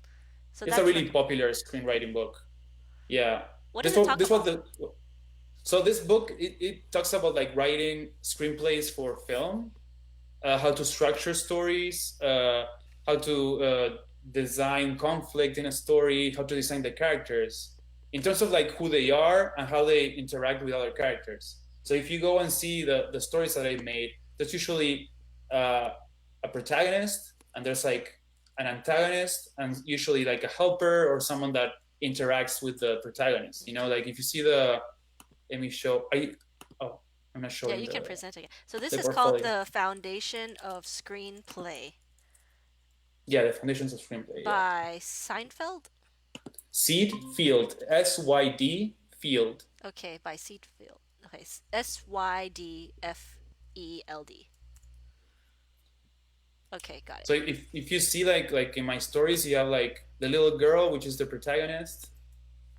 [SPEAKER 1] So
[SPEAKER 2] It's a
[SPEAKER 1] that's
[SPEAKER 2] really
[SPEAKER 1] like
[SPEAKER 2] popular screenwriting book. Yeah.
[SPEAKER 1] what does
[SPEAKER 2] This
[SPEAKER 1] it
[SPEAKER 2] one.
[SPEAKER 1] talk
[SPEAKER 2] This was
[SPEAKER 1] about?
[SPEAKER 2] the. So this book it talks about like writing screenplays for film, how to structure stories, how to design conflict in a story, how to design the characters in terms of like who they are and how they interact with other characters. So if you go and see the stories that I made, there's usually uh, a protagonist and there's like an antagonist and usually like a helper or someone that interacts with the protagonist. You know, like if you see the let me show. Oh, I'm not
[SPEAKER 1] Yeah,
[SPEAKER 2] showing
[SPEAKER 1] you can present again. So this
[SPEAKER 2] the
[SPEAKER 1] is called
[SPEAKER 2] portfolio.
[SPEAKER 1] The Foundation of Screenplay
[SPEAKER 2] Yeah, the foundations of screenplay. Yeah,
[SPEAKER 1] by Seinfeld.
[SPEAKER 2] Seed Field, SYD Field.
[SPEAKER 1] Okay, by Seedfield. Okay, Sydfeld. Okay, got it.
[SPEAKER 2] So if you see like in my stories, you have like the little girl, which is the protagonist,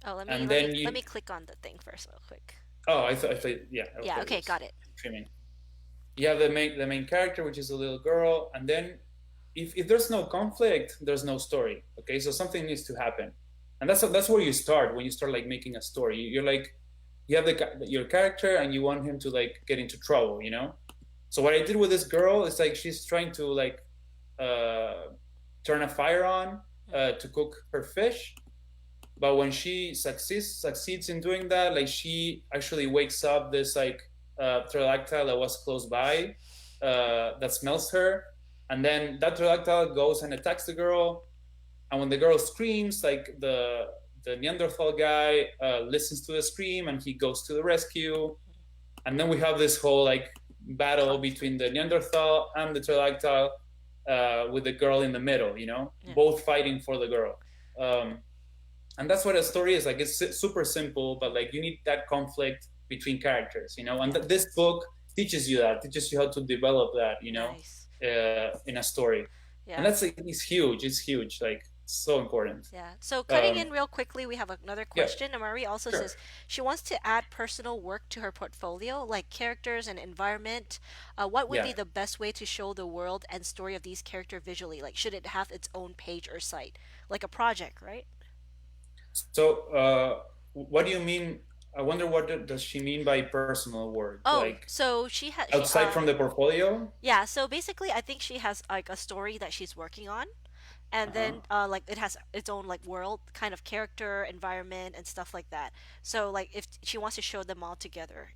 [SPEAKER 1] Oh,
[SPEAKER 2] and then
[SPEAKER 1] let
[SPEAKER 2] you.
[SPEAKER 1] me click on the thing first, real quick.
[SPEAKER 2] Oh, I thought yeah, I
[SPEAKER 1] Yeah.
[SPEAKER 2] thought it
[SPEAKER 1] Okay,
[SPEAKER 2] was
[SPEAKER 1] got it.
[SPEAKER 2] streaming. You have the main character, which is a little girl, and then if there's no conflict, there's no story. Okay, so something needs to happen, and that's where you start when you start like making a story. You're like you have your character and you want him to like get into trouble, you know. So what I did with this girl is like she's trying to like uh, turn a fire on to cook her fish, but when she succeeds in doing that, like she actually wakes up this like pterodactyl that was close by that smells her, and then that pterodactyl goes and attacks the girl, and when the girl screams, like the Neanderthal guy listens to the scream and he goes to the rescue, and then we have this whole like battle between the Neanderthal and the pterodactyl with the girl in the middle, you know,
[SPEAKER 1] Yeah.
[SPEAKER 2] both fighting for the girl. Um, and that's what a story is like. It's super simple, but like you need that conflict between characters, you know. And
[SPEAKER 1] Yeah.
[SPEAKER 2] this book teaches you that, teaches you how to develop that, you know,
[SPEAKER 1] Nice.
[SPEAKER 2] in a story. And
[SPEAKER 1] Yeah.
[SPEAKER 2] that's like, it's huge. It's huge. Like so important.
[SPEAKER 1] Yeah. So cutting
[SPEAKER 2] Um,
[SPEAKER 1] in real quickly, we have another
[SPEAKER 2] yeah,
[SPEAKER 1] question. Amari also
[SPEAKER 2] sure.
[SPEAKER 1] says she wants to add personal work to her portfolio, like characters and environment. What would
[SPEAKER 2] Yeah.
[SPEAKER 1] be the best way to show the world and story of these characters visually? Like, should it have its own page or site, like a project, right?
[SPEAKER 2] So, what do you mean? I wonder what does she mean by personal work?
[SPEAKER 1] Oh,
[SPEAKER 2] Like
[SPEAKER 1] so she had she
[SPEAKER 2] outside from the portfolio?
[SPEAKER 1] yeah. So basically, I think she has like a story that she's working on, and
[SPEAKER 2] Uh-huh.
[SPEAKER 1] then like it has its own like world kind of character environment and stuff like that. So like if she wants to show them all together,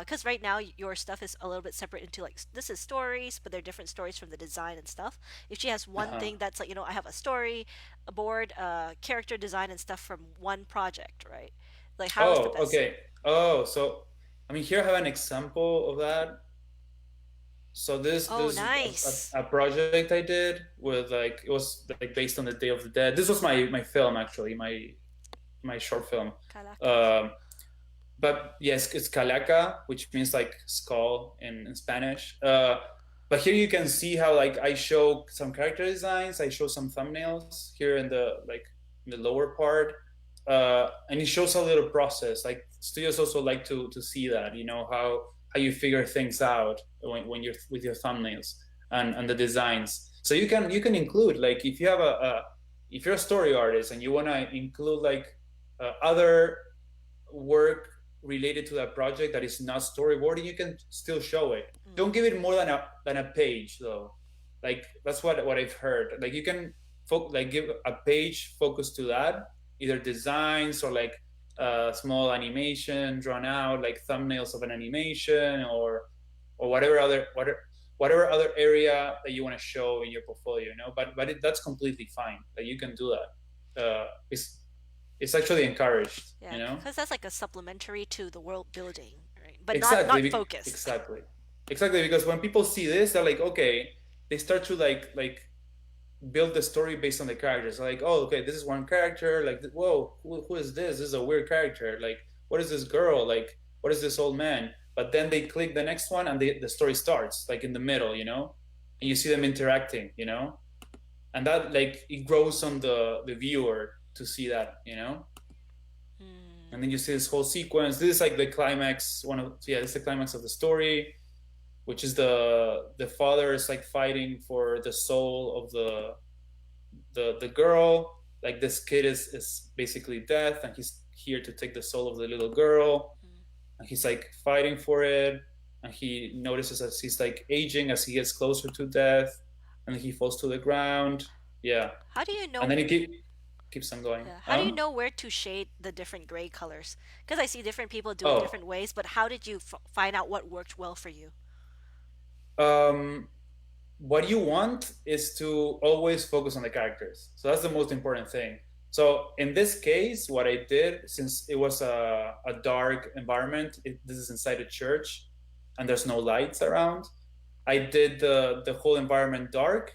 [SPEAKER 1] because right now your stuff is a little bit separate into like this is stories, but they're different stories from the design and stuff. If she has one
[SPEAKER 2] Uh-huh.
[SPEAKER 1] thing that's like, I have a story, a board, character design and stuff from one project, right? Like how is the
[SPEAKER 2] Oh,
[SPEAKER 1] best?
[SPEAKER 2] okay. Oh, so I mean, here I have an example of that. So
[SPEAKER 1] Oh,
[SPEAKER 2] this is
[SPEAKER 1] nice.
[SPEAKER 2] a project I did with like it was like based on the Day of the Dead. This was my film actually, my short film.
[SPEAKER 1] Calacas.
[SPEAKER 2] Um, but yes, it's calaca, which means like skull in Spanish. But here you can see how like I show some character designs, I show some thumbnails here in the like in the lower part, and it shows a little process. Like studios also like to see that, you know, how you figure things out when you're with your thumbnails and the designs. So you can include like if you have a if you're a story artist and you want to include like other work related to that project that is not storyboarding, you can still show it. Don't give it more than a page though. Like that's what I've heard. Like you can like give a page focus to that, either designs or like small animation drawn out, like thumbnails of an animation or whatever other area that you want to show in your portfolio. You know, but that's completely fine. Like you can do that. It's actually encouraged.
[SPEAKER 1] Yeah,
[SPEAKER 2] You know.
[SPEAKER 1] because that's like a supplementary to the world building, right? But not
[SPEAKER 2] Exactly,
[SPEAKER 1] focused.
[SPEAKER 2] exactly, exactly. Because when people see this, they're like, okay, they start to like build the story based on the characters. Like, oh, okay, this is one character. Like, whoa, who is this? This is a weird character. Like, what is this girl? Like, what is this old man? But then they click the next one, and the story starts like in the middle, you know, and you see them interacting, you know, and that like it grows on the viewer to see that, you know,
[SPEAKER 1] Hmm.
[SPEAKER 2] and then you see this whole sequence. This is like the climax. This is the climax of the story, which is the father is like fighting for the soul of the girl. Like this kid is basically death, and he's here to take the soul of the little girl, and he's like fighting for it. And he notices as he's like aging as he gets closer to death, and he falls to the ground. Yeah,
[SPEAKER 1] How do you
[SPEAKER 2] and then
[SPEAKER 1] know?
[SPEAKER 2] keeps on going.
[SPEAKER 1] Yeah, how do you know where to shade the different gray colors? Because I see different people do it
[SPEAKER 2] Oh,
[SPEAKER 1] different ways, but how did you find out what worked well for you?
[SPEAKER 2] um, what you want is to always focus on the characters. So that's the most important thing. So in this case, what I did, since it was a dark environment, this is inside a church and there's no lights around, I did the whole environment dark,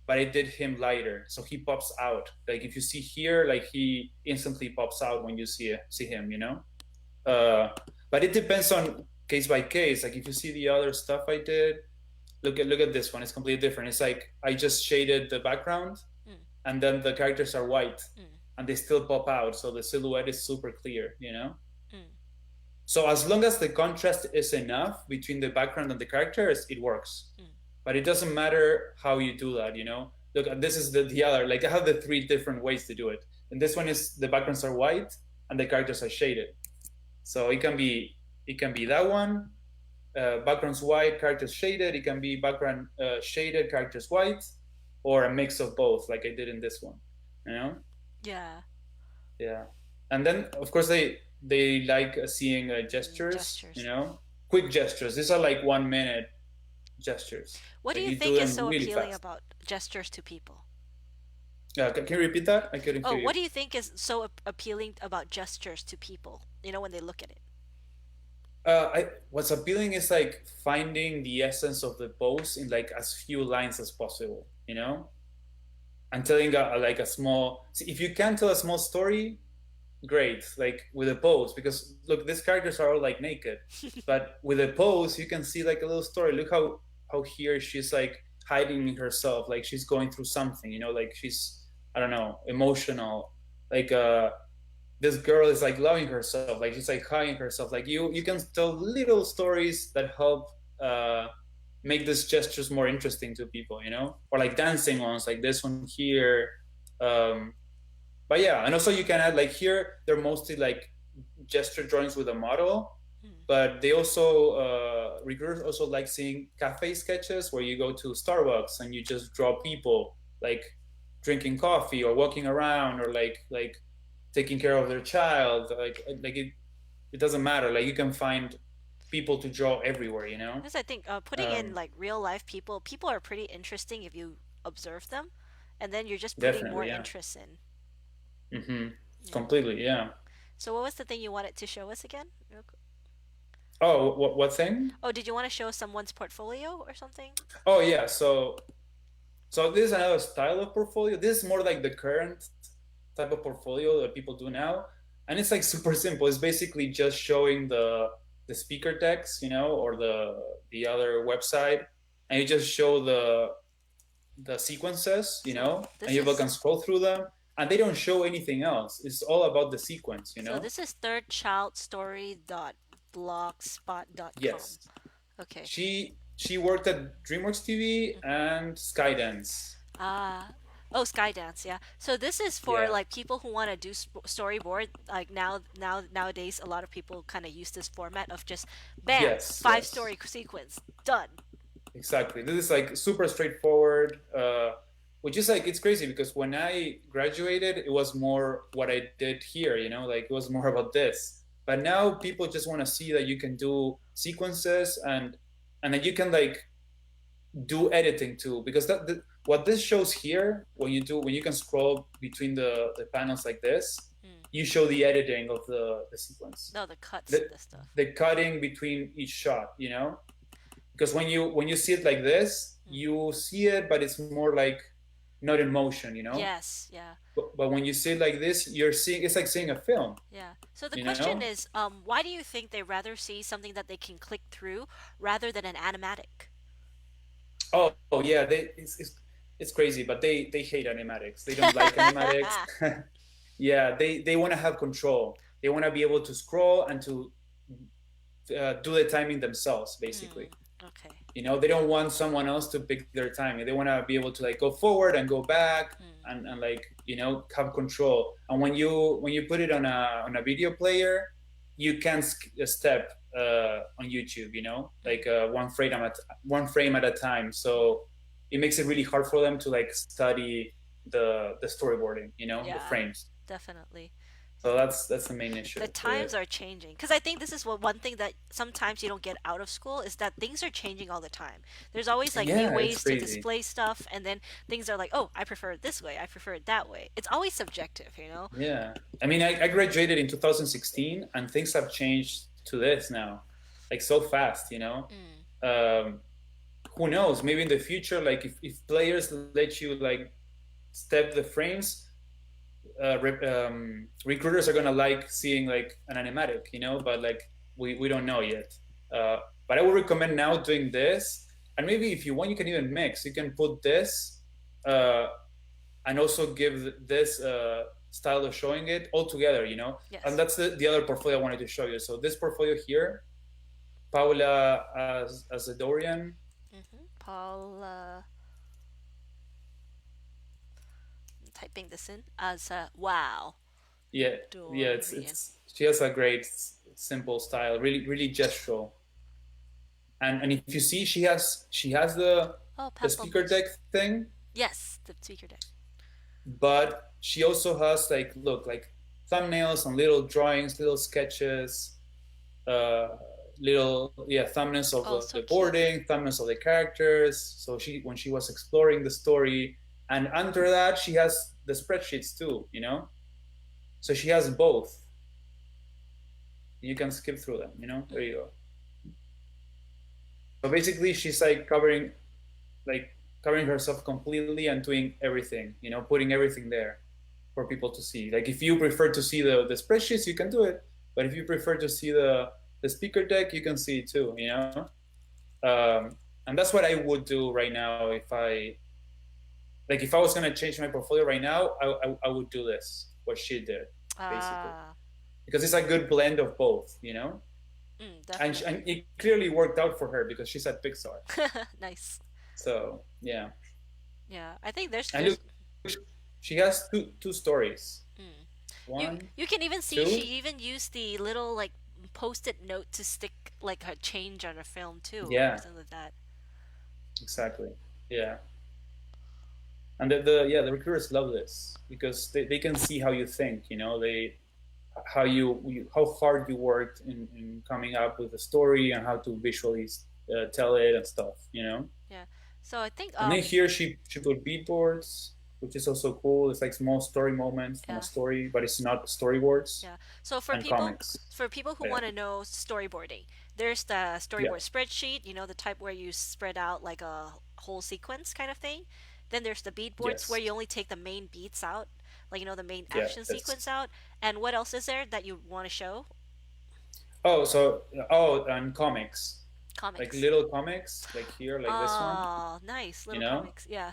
[SPEAKER 2] but I did him lighter. So he pops out. Like if you see here, like he instantly pops out when you see him, you know? Uh, but it depends on case by case. Like if you see the other stuff I did, look at this one. It's completely different. It's like I just shaded the background,
[SPEAKER 1] Mm,
[SPEAKER 2] and then the characters are white,
[SPEAKER 1] mm,
[SPEAKER 2] and they still pop out, so the silhouette is super clear. You know.
[SPEAKER 1] mm,
[SPEAKER 2] So as long as the contrast is enough between the background and the characters, it works.
[SPEAKER 1] mm,
[SPEAKER 2] But it doesn't matter how you do that. You know. Look, this is the other. Like I have the three different ways to do it. And this one is the backgrounds are white, and the characters are shaded. So it can be that one, backgrounds white, characters shaded. It can be background shaded, characters white, or a mix of both, like I did in this one. You know?
[SPEAKER 1] Yeah.
[SPEAKER 2] Yeah. And then of course they like seeing gestures. You
[SPEAKER 1] Gestures.
[SPEAKER 2] know, quick gestures. These are like 1 minute gestures.
[SPEAKER 1] What do
[SPEAKER 2] Like
[SPEAKER 1] you
[SPEAKER 2] you do
[SPEAKER 1] think is
[SPEAKER 2] them
[SPEAKER 1] so
[SPEAKER 2] really
[SPEAKER 1] appealing
[SPEAKER 2] fast.
[SPEAKER 1] about gestures to people?
[SPEAKER 2] Can you repeat that? I couldn't
[SPEAKER 1] Oh,
[SPEAKER 2] hear
[SPEAKER 1] what
[SPEAKER 2] you.
[SPEAKER 1] do you think is so appealing about gestures to people? When they look at it.
[SPEAKER 2] What's appealing is like finding the essence of the pose in like as few lines as possible. You know, and telling like a small. See, if you can tell a small story, great. Like with a pose, because look, these characters are all like naked, but with a pose, you can see like a little story. Look how here she's like hiding herself, like she's going through something. You know, like she's I don't know emotional. Like this girl is like loving herself, like she's like hugging herself. Like you can tell little stories that help uh make these gestures more interesting to people, you know, or like dancing ones like this one here. um but yeah, and also you can add like here they're mostly like gesture drawings with a model,
[SPEAKER 1] Hmm.
[SPEAKER 2] but they also recruiters also like seeing cafe sketches where you go to Starbucks and you just draw people like drinking coffee or walking around or like taking care of their child. Like it doesn't matter, like you can find people to draw everywhere, you know.
[SPEAKER 1] Because I think putting in
[SPEAKER 2] um
[SPEAKER 1] like real life people, people are pretty interesting if you observe them, and then you're just putting more
[SPEAKER 2] Definitely, yeah.
[SPEAKER 1] interest in.
[SPEAKER 2] Mm-hmm.
[SPEAKER 1] Yeah.
[SPEAKER 2] Completely, yeah.
[SPEAKER 1] So what was the thing you wanted to show us again?
[SPEAKER 2] Oh, what thing?
[SPEAKER 1] Oh, did you want to show someone's portfolio or something?
[SPEAKER 2] Oh yeah, so this is another style of portfolio. This is more like the current type of portfolio that people do now, and it's like super simple. It's basically just showing the speaker text, you know, or the other website, and you just show the sequences, you
[SPEAKER 1] So
[SPEAKER 2] know, and
[SPEAKER 1] this
[SPEAKER 2] people
[SPEAKER 1] is
[SPEAKER 2] can scroll through them, and they don't show anything else. It's all about the sequence, you
[SPEAKER 1] so
[SPEAKER 2] know.
[SPEAKER 1] this is thirdchildstory.blogspot.com.
[SPEAKER 2] Yes,
[SPEAKER 1] Okay.
[SPEAKER 2] she worked at DreamWorks TV
[SPEAKER 1] Mhm.
[SPEAKER 2] and Skydance.
[SPEAKER 1] Ah, oh, Skydance, yeah. So this is for
[SPEAKER 2] Yeah.
[SPEAKER 1] like people who want to do storyboard. Like nowadays, a lot of people kind of use this format of just bam,
[SPEAKER 2] Yes.
[SPEAKER 1] five
[SPEAKER 2] Yes.
[SPEAKER 1] story sequence done.
[SPEAKER 2] Exactly. This is like super straightforward, which is like it's crazy because when I graduated, it was more what I did here. You know, like it was more about this. But now people just want to see that you can do sequences and that you can like do editing too, because what this shows here when you can scroll between the panels like this,
[SPEAKER 1] Mm.
[SPEAKER 2] you show the editing of the sequence,
[SPEAKER 1] No, the cuts
[SPEAKER 2] the
[SPEAKER 1] and the stuff.
[SPEAKER 2] the cutting between each shot, you know, because when you see it like this,
[SPEAKER 1] Mm.
[SPEAKER 2] you see it, but it's more like not in motion, you know.
[SPEAKER 1] Yes, yeah,
[SPEAKER 2] But when you see it like this, you're seeing it's like seeing a film,
[SPEAKER 1] yeah. So the
[SPEAKER 2] you
[SPEAKER 1] question
[SPEAKER 2] know.
[SPEAKER 1] is, why do you think they rather see something that they can click through rather than an animatic?
[SPEAKER 2] Oh yeah, it's crazy, but they hate animatics. They don't like animatics. Yeah, they want to have control. They want to be able to scroll and to do the timing themselves, basically.
[SPEAKER 1] Mm, okay.
[SPEAKER 2] You know, they don't want someone else to pick their timing. They want to be able to like go forward and go back
[SPEAKER 1] Mm,
[SPEAKER 2] and like you know have control. And when you put it on a video player, you can step on YouTube. You know, like
[SPEAKER 1] mm.
[SPEAKER 2] one frame at a time. So it makes it really hard for them to like study the storyboarding. You know, the
[SPEAKER 1] Yeah,
[SPEAKER 2] frames.
[SPEAKER 1] definitely.
[SPEAKER 2] So that's the main
[SPEAKER 1] The
[SPEAKER 2] issue with
[SPEAKER 1] times
[SPEAKER 2] it.
[SPEAKER 1] are changing because I think this is one thing that sometimes you don't get out of school is that things are changing all the time. There's always like new
[SPEAKER 2] Yeah, it's
[SPEAKER 1] ways to
[SPEAKER 2] crazy.
[SPEAKER 1] display stuff, and then things are like, oh, I prefer it this way, I prefer it that way. It's always subjective.
[SPEAKER 2] Yeah. I mean, I graduated in 2016 and things have changed to this now, like so fast, you know?
[SPEAKER 1] Mm.
[SPEAKER 2] Um, who knows? Maybe in the future, like if players let you like step the frames, recruiters are gonna like seeing like an animatic, you know? But like we don't know yet. Uh, but I would recommend now doing this. And maybe if you want, you can even mix. You can put this uh, and also give this style of showing it all together, you know. And
[SPEAKER 1] Yes.
[SPEAKER 2] that's the other portfolio I wanted to show you. So this portfolio here, Paula as a Dorian.
[SPEAKER 1] Paul, I'm typing this in as wow.
[SPEAKER 2] Yeah, yeah,
[SPEAKER 1] Dorian.
[SPEAKER 2] it's she has a great simple style, really gestural. And if you see, she has
[SPEAKER 1] Oh,
[SPEAKER 2] the speaker deck
[SPEAKER 1] pamplemousse.
[SPEAKER 2] thing,
[SPEAKER 1] Yes, the speaker deck.
[SPEAKER 2] but she also has like look like thumbnails and little drawings, little sketches, uh, little thumbnails of
[SPEAKER 1] Oh, so
[SPEAKER 2] the
[SPEAKER 1] cute.
[SPEAKER 2] boarding, thumbnails of the characters. So she when she was exploring the story, and under that she has the spreadsheets too, you know. So she has both. You can skip through them, you know. There
[SPEAKER 1] Mm.
[SPEAKER 2] you go. So basically, she's like covering herself completely and doing everything, you know, putting everything there for people to see. Like if you prefer to see the spreadsheets, you can do it. But if you prefer to see the speaker deck, you can see it too, you know. And that's what I would do right now if I was gonna change my portfolio right now, I would do this what she did basically
[SPEAKER 1] Ah,
[SPEAKER 2] because it's a good blend of both, you know. And
[SPEAKER 1] definitely.
[SPEAKER 2] it clearly worked out for her because she's at Pixar.
[SPEAKER 1] Nice.
[SPEAKER 2] So yeah,
[SPEAKER 1] Yeah, I think there's
[SPEAKER 2] and
[SPEAKER 1] there's
[SPEAKER 2] look, she has two stories.
[SPEAKER 1] mm. you
[SPEAKER 2] One,
[SPEAKER 1] you can even see she
[SPEAKER 2] two,
[SPEAKER 1] even used the little like post-it note to stick like her change on her film too,
[SPEAKER 2] yeah,
[SPEAKER 1] something like that.
[SPEAKER 2] exactly, yeah. And the recruiters love this because they can see how you think, you know, they how hard you worked in coming up with a story and how to visually tell it and stuff, you know.
[SPEAKER 1] Yeah. So I think
[SPEAKER 2] And then here she put beat boards, which is also cool. It's like small story moments from a
[SPEAKER 1] yeah.
[SPEAKER 2] story, but it's not storyboards
[SPEAKER 1] Yeah. So
[SPEAKER 2] and comics.
[SPEAKER 1] for people who
[SPEAKER 2] Yeah,
[SPEAKER 1] want to know storyboarding, there's the
[SPEAKER 2] yeah,
[SPEAKER 1] storyboard spreadsheet, you know, the type where you spread out like a whole sequence kind of thing. Then there's the beat boards where
[SPEAKER 2] yes,
[SPEAKER 1] you only take the main beats out, like you know the main
[SPEAKER 2] yeah,
[SPEAKER 1] action sequence
[SPEAKER 2] yes.
[SPEAKER 1] out. And what else is there that you want to show?
[SPEAKER 2] Oh, so and comics, like
[SPEAKER 1] Comics.
[SPEAKER 2] little comics, like here, like this one,
[SPEAKER 1] Oh, nice.
[SPEAKER 2] you
[SPEAKER 1] Little
[SPEAKER 2] know.
[SPEAKER 1] comics. Yeah.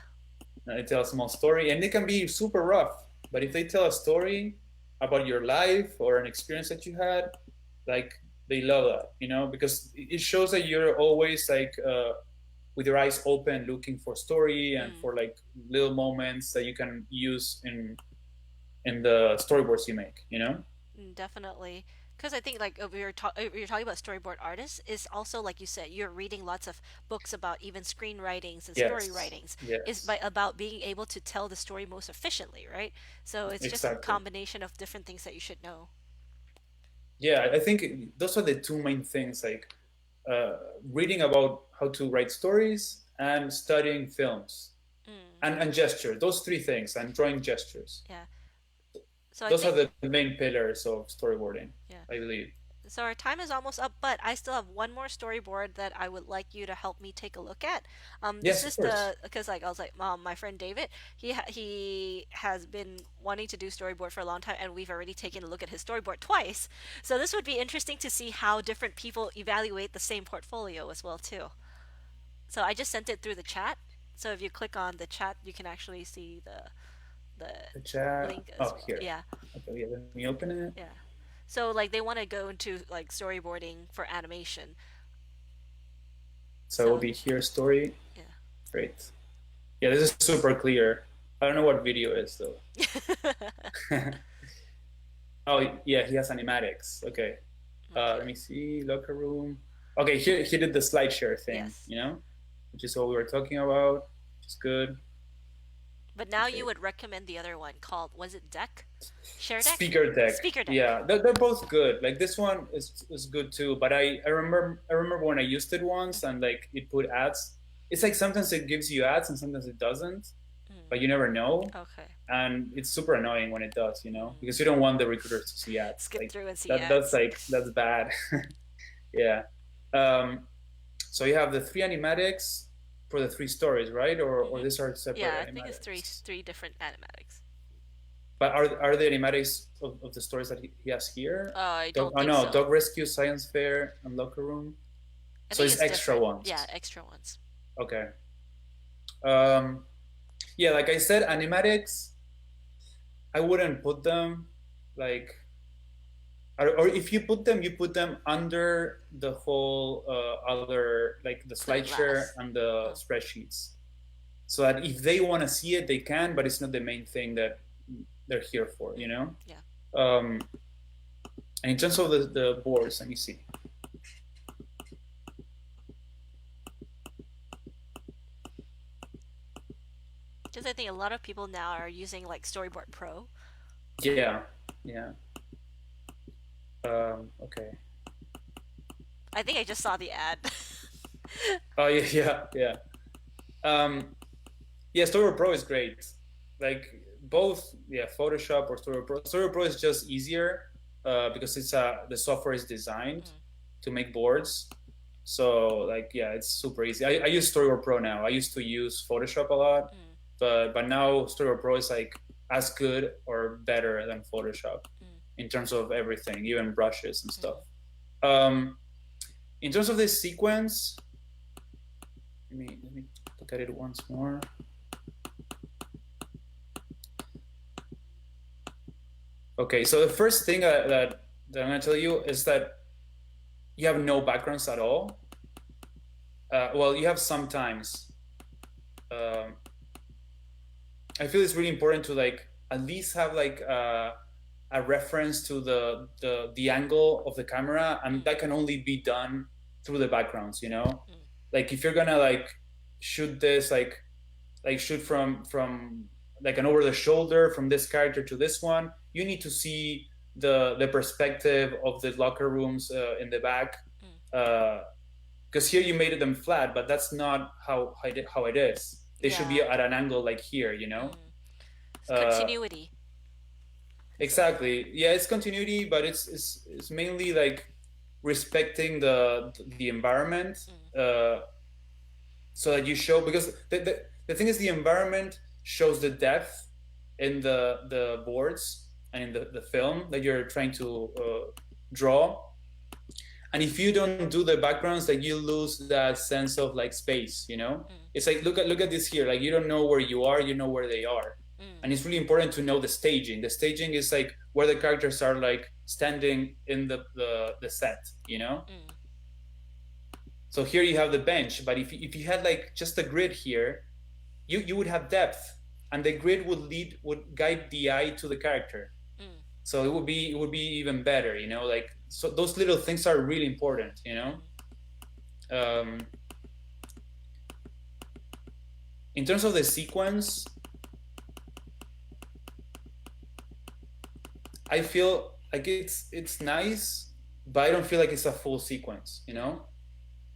[SPEAKER 2] They tell a small story, and they can be super rough. But if they tell a story about your life or an experience that you had, like they love that, you know, because it shows that you're always like with your eyes open, looking for story and
[SPEAKER 1] Mm.
[SPEAKER 2] for like little moments that you can use in the storyboards you make, you know.
[SPEAKER 1] Definitely. Because I think like if you're talking about storyboard artists, is also like you said, you're reading lots of books about even screenwritings and story
[SPEAKER 2] Yes,
[SPEAKER 1] writings is
[SPEAKER 2] yes,
[SPEAKER 1] by about being able to tell the story most efficiently, right? So it's just a
[SPEAKER 2] exactly.
[SPEAKER 1] combination of different things that you should know.
[SPEAKER 2] Yeah, I think those are the two main things, like uh, reading about how to write stories and studying films
[SPEAKER 1] Mm,
[SPEAKER 2] and gesture. Those three things and drawing gestures.
[SPEAKER 1] yeah. So I
[SPEAKER 2] Those are
[SPEAKER 1] think
[SPEAKER 2] the main pillars of storyboarding,
[SPEAKER 1] yeah.
[SPEAKER 2] I believe.
[SPEAKER 1] So our time is almost up, but I still have one more storyboard that I would like you to help me take a look at. This
[SPEAKER 2] Yes, of
[SPEAKER 1] is
[SPEAKER 2] course.
[SPEAKER 1] the because like I was like, my friend David, he has been wanting to do storyboard for a long time, and we've already taken a look at his storyboard twice. So this would be interesting to see how different people evaluate the same portfolio as well too. So I just sent it through the chat. So if you click on the chat, you can actually see the
[SPEAKER 2] The chat.
[SPEAKER 1] link as
[SPEAKER 2] Oh,
[SPEAKER 1] well.
[SPEAKER 2] here.
[SPEAKER 1] Yeah,
[SPEAKER 2] Okay, yeah, let me open it.
[SPEAKER 1] yeah. So like they want to go into like storyboarding for animation.
[SPEAKER 2] So it will
[SPEAKER 1] So
[SPEAKER 2] be here story.
[SPEAKER 1] yeah.
[SPEAKER 2] Great. Yeah, this is super clear. I don't know what video is though. Oh, yeah, he has animatics. Okay. Let
[SPEAKER 1] Okay.
[SPEAKER 2] me see. Locker room. Okay, here he did the slide share thing,
[SPEAKER 1] Yes.
[SPEAKER 2] you know, which is what we were talking about, which is good.
[SPEAKER 1] But now you
[SPEAKER 2] Okay.
[SPEAKER 1] would recommend the other one called, was it Deck? Share Deck?
[SPEAKER 2] Speaker deck.
[SPEAKER 1] Speaker Deck.
[SPEAKER 2] Yeah, they're both good. Like this one is good too. But I remember when I used it once
[SPEAKER 1] Hmm.
[SPEAKER 2] and like it put ads. It's like sometimes it gives you ads and sometimes it doesn't,
[SPEAKER 1] Mm.
[SPEAKER 2] but you never know.
[SPEAKER 1] Okay.
[SPEAKER 2] And it's super annoying when it does, you know,
[SPEAKER 1] Mm.
[SPEAKER 2] because you don't want the recruiters to see ads.
[SPEAKER 1] Skip
[SPEAKER 2] Like
[SPEAKER 1] through and see
[SPEAKER 2] that that's
[SPEAKER 1] ads.
[SPEAKER 2] like that's bad. Yeah. Um, so you have the three animatics for the three stories, right? Or
[SPEAKER 1] Hmm.
[SPEAKER 2] these are separate
[SPEAKER 1] Yeah, I think it's
[SPEAKER 2] animatics.
[SPEAKER 1] three different animatics.
[SPEAKER 2] But are the animatics of the stories that he has here?
[SPEAKER 1] I
[SPEAKER 2] Dog,
[SPEAKER 1] don't
[SPEAKER 2] oh
[SPEAKER 1] think
[SPEAKER 2] no,
[SPEAKER 1] so.
[SPEAKER 2] Dog Rescue, Science Fair, and Locker Room.
[SPEAKER 1] I
[SPEAKER 2] So
[SPEAKER 1] think
[SPEAKER 2] it's
[SPEAKER 1] it's
[SPEAKER 2] extra
[SPEAKER 1] different. Yeah,
[SPEAKER 2] ones.
[SPEAKER 1] extra ones.
[SPEAKER 2] Okay. Um, yeah, like I said, animatics, I wouldn't put them like, or if you put them under the whole other, like the
[SPEAKER 1] Put it
[SPEAKER 2] SlideShare
[SPEAKER 1] last.
[SPEAKER 2] and the
[SPEAKER 1] Oh,
[SPEAKER 2] spreadsheets. So that if they want to see it, they can, but it's not the main thing that they're here for, you
[SPEAKER 1] mm,
[SPEAKER 2] know?
[SPEAKER 1] yeah.
[SPEAKER 2] And in terms of the boards, let me see.
[SPEAKER 1] Because I think a lot of people now are using like Storyboard Pro.
[SPEAKER 2] Yeah, yeah. Okay.
[SPEAKER 1] I think I just saw the ad.
[SPEAKER 2] Oh yeah, yeah, yeah. Um, yeah, Storyboard Pro is great. Like both, yeah, Photoshop or Storyboard Pro. Storyboard Pro is just easier because it's the software is designed
[SPEAKER 1] Mm,
[SPEAKER 2] to make boards. So like yeah, it's super easy. I use Storyboard Pro now. I used to use Photoshop a lot,
[SPEAKER 1] mm,
[SPEAKER 2] but now Storyboard Pro is like as good or better than Photoshop
[SPEAKER 1] mm,
[SPEAKER 2] in terms of everything, even brushes and stuff.
[SPEAKER 1] mm.
[SPEAKER 2] Um, in terms of this sequence, let me look at it once more. Okay, so the first thing that I'm gonna tell you is that you have no backgrounds at all. Well, you have sometimes. Um, I feel it's really important to like at least have like a reference to the angle of the camera, and
[SPEAKER 1] Mm,
[SPEAKER 2] that can only be done through the backgrounds. You know,
[SPEAKER 1] mm,
[SPEAKER 2] like if you're gonna like shoot this like shoot from like an over the shoulder from this character to this one, you need to see the perspective of the locker rooms in the back,
[SPEAKER 1] mm.
[SPEAKER 2] because here you made them flat, but that's not how it is. They should be
[SPEAKER 1] Yeah.
[SPEAKER 2] at an angle like here, you know.
[SPEAKER 1] Mm. It's
[SPEAKER 2] uh,
[SPEAKER 1] continuity. So,
[SPEAKER 2] exactly, yeah, it's continuity, but it's mainly like respecting the environment,
[SPEAKER 1] mm,
[SPEAKER 2] uh, so that you show, because the thing is the environment shows the depth in the boards and in the film that you're trying to draw. And if you don't do the backgrounds, like you lose that sense of like space, you know.
[SPEAKER 1] mm,
[SPEAKER 2] It's like look at this here, like you don't know where you are, you know where they are.
[SPEAKER 1] mm,
[SPEAKER 2] And it's really important to know the staging. The staging is like where the characters are like standing in the set, you know.
[SPEAKER 1] mm.
[SPEAKER 2] So here you have the bench, but if you had like just a grid here, you would have depth, and the grid would guide the eye to the character.
[SPEAKER 1] Mm,
[SPEAKER 2] So it would be even better, you know. Like so those little things are really important, you know.
[SPEAKER 1] mm,
[SPEAKER 2] um, in terms of the sequence, I feel like it's nice, but I don't feel like it's a full sequence, you know.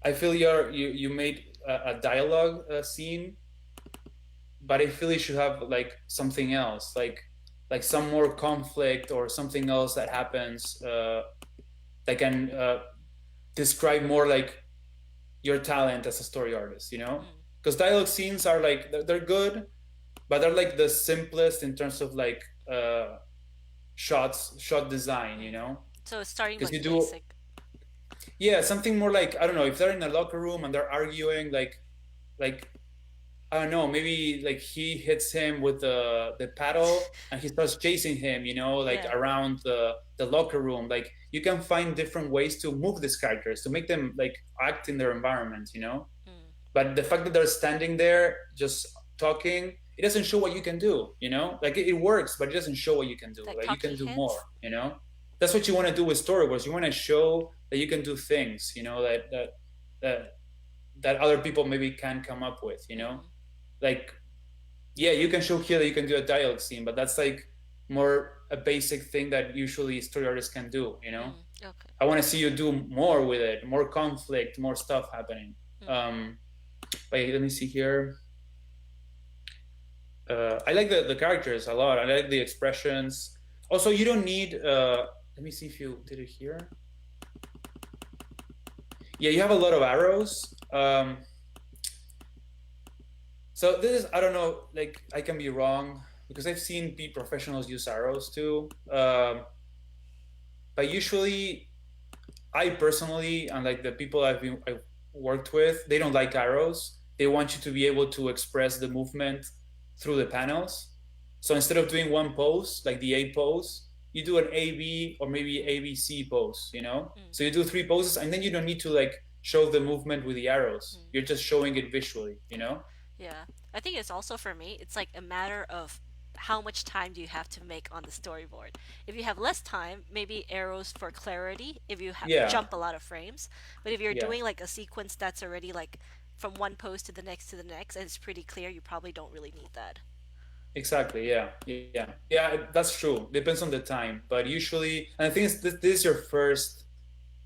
[SPEAKER 2] I feel you made a dialogue scene, but I feel you should have like something else, like some more conflict or something else that happens that can describe more like your talent as a story artist, you know?
[SPEAKER 1] mm.
[SPEAKER 2] Because dialogue scenes are like they're good, but they're like the simplest in terms of like shot design, you
[SPEAKER 1] Mm.
[SPEAKER 2] know?
[SPEAKER 1] So it's starting
[SPEAKER 2] Because
[SPEAKER 1] like
[SPEAKER 2] you do,
[SPEAKER 1] basic.
[SPEAKER 2] yeah, something more like, I don't know, if they're in a locker room and they're arguing, like I don't know, maybe like he hits him with the paddle and he starts chasing him, you know, like
[SPEAKER 1] Yeah.
[SPEAKER 2] around the locker room. Like you can find different ways to move these characters to make them like act in their environment, you know.
[SPEAKER 1] Mm.
[SPEAKER 2] But the fact that they're standing there just talking, it doesn't show what you can do, you know. Like it works, but it doesn't show what you can do.
[SPEAKER 1] Like
[SPEAKER 2] Like you can
[SPEAKER 1] talkie
[SPEAKER 2] do more,
[SPEAKER 1] heads.
[SPEAKER 2] you know. That's what you want to do with storyboards. You want to show that you can do things, you know, that that other people maybe can come up with, you know.
[SPEAKER 1] Mm.
[SPEAKER 2] Like yeah, you can show here that you can do a dialogue scene, but that's like more a basic thing that usually story artists can do, you know.
[SPEAKER 1] Mm. Okay.
[SPEAKER 2] I want to see you do more with it, more conflict, more stuff happening.
[SPEAKER 1] Mm.
[SPEAKER 2] Wait, let me see here. I like the characters a lot. I like the expressions. Also, you don't need let me see if you did it here. Yeah, you have a lot of arrows. So this is, I don't know, like I can be wrong because I've seen professionals use arrows too. But usually, I personally, and like the people I've worked with, they don't like arrows. They want you to be able to express the movement through the panels. So instead of doing one pose, like the A pose, you do an AB or maybe
[SPEAKER 1] Mm.
[SPEAKER 2] ABC pose, you know?
[SPEAKER 1] Mm.
[SPEAKER 2] So you do three poses and then you don't need to like show the movement with the arrows.
[SPEAKER 1] Mm.
[SPEAKER 2] You're just showing it visually, you
[SPEAKER 1] Mm.
[SPEAKER 2] know?
[SPEAKER 1] Yeah. I think it's also for me, it's like a matter of how much time do you have to make on the storyboard. If you have less time, maybe arrows for clarity if you
[SPEAKER 2] Yeah,
[SPEAKER 1] jump a lot of frames. But if you're
[SPEAKER 2] yeah.
[SPEAKER 1] doing like a sequence that's already like from one pose to the next and it's pretty clear, you probably don't really need that.
[SPEAKER 2] Exactly. Yeah. Yeah. Yeah. That's true. Depends on the time, but usually, and I think this is your first.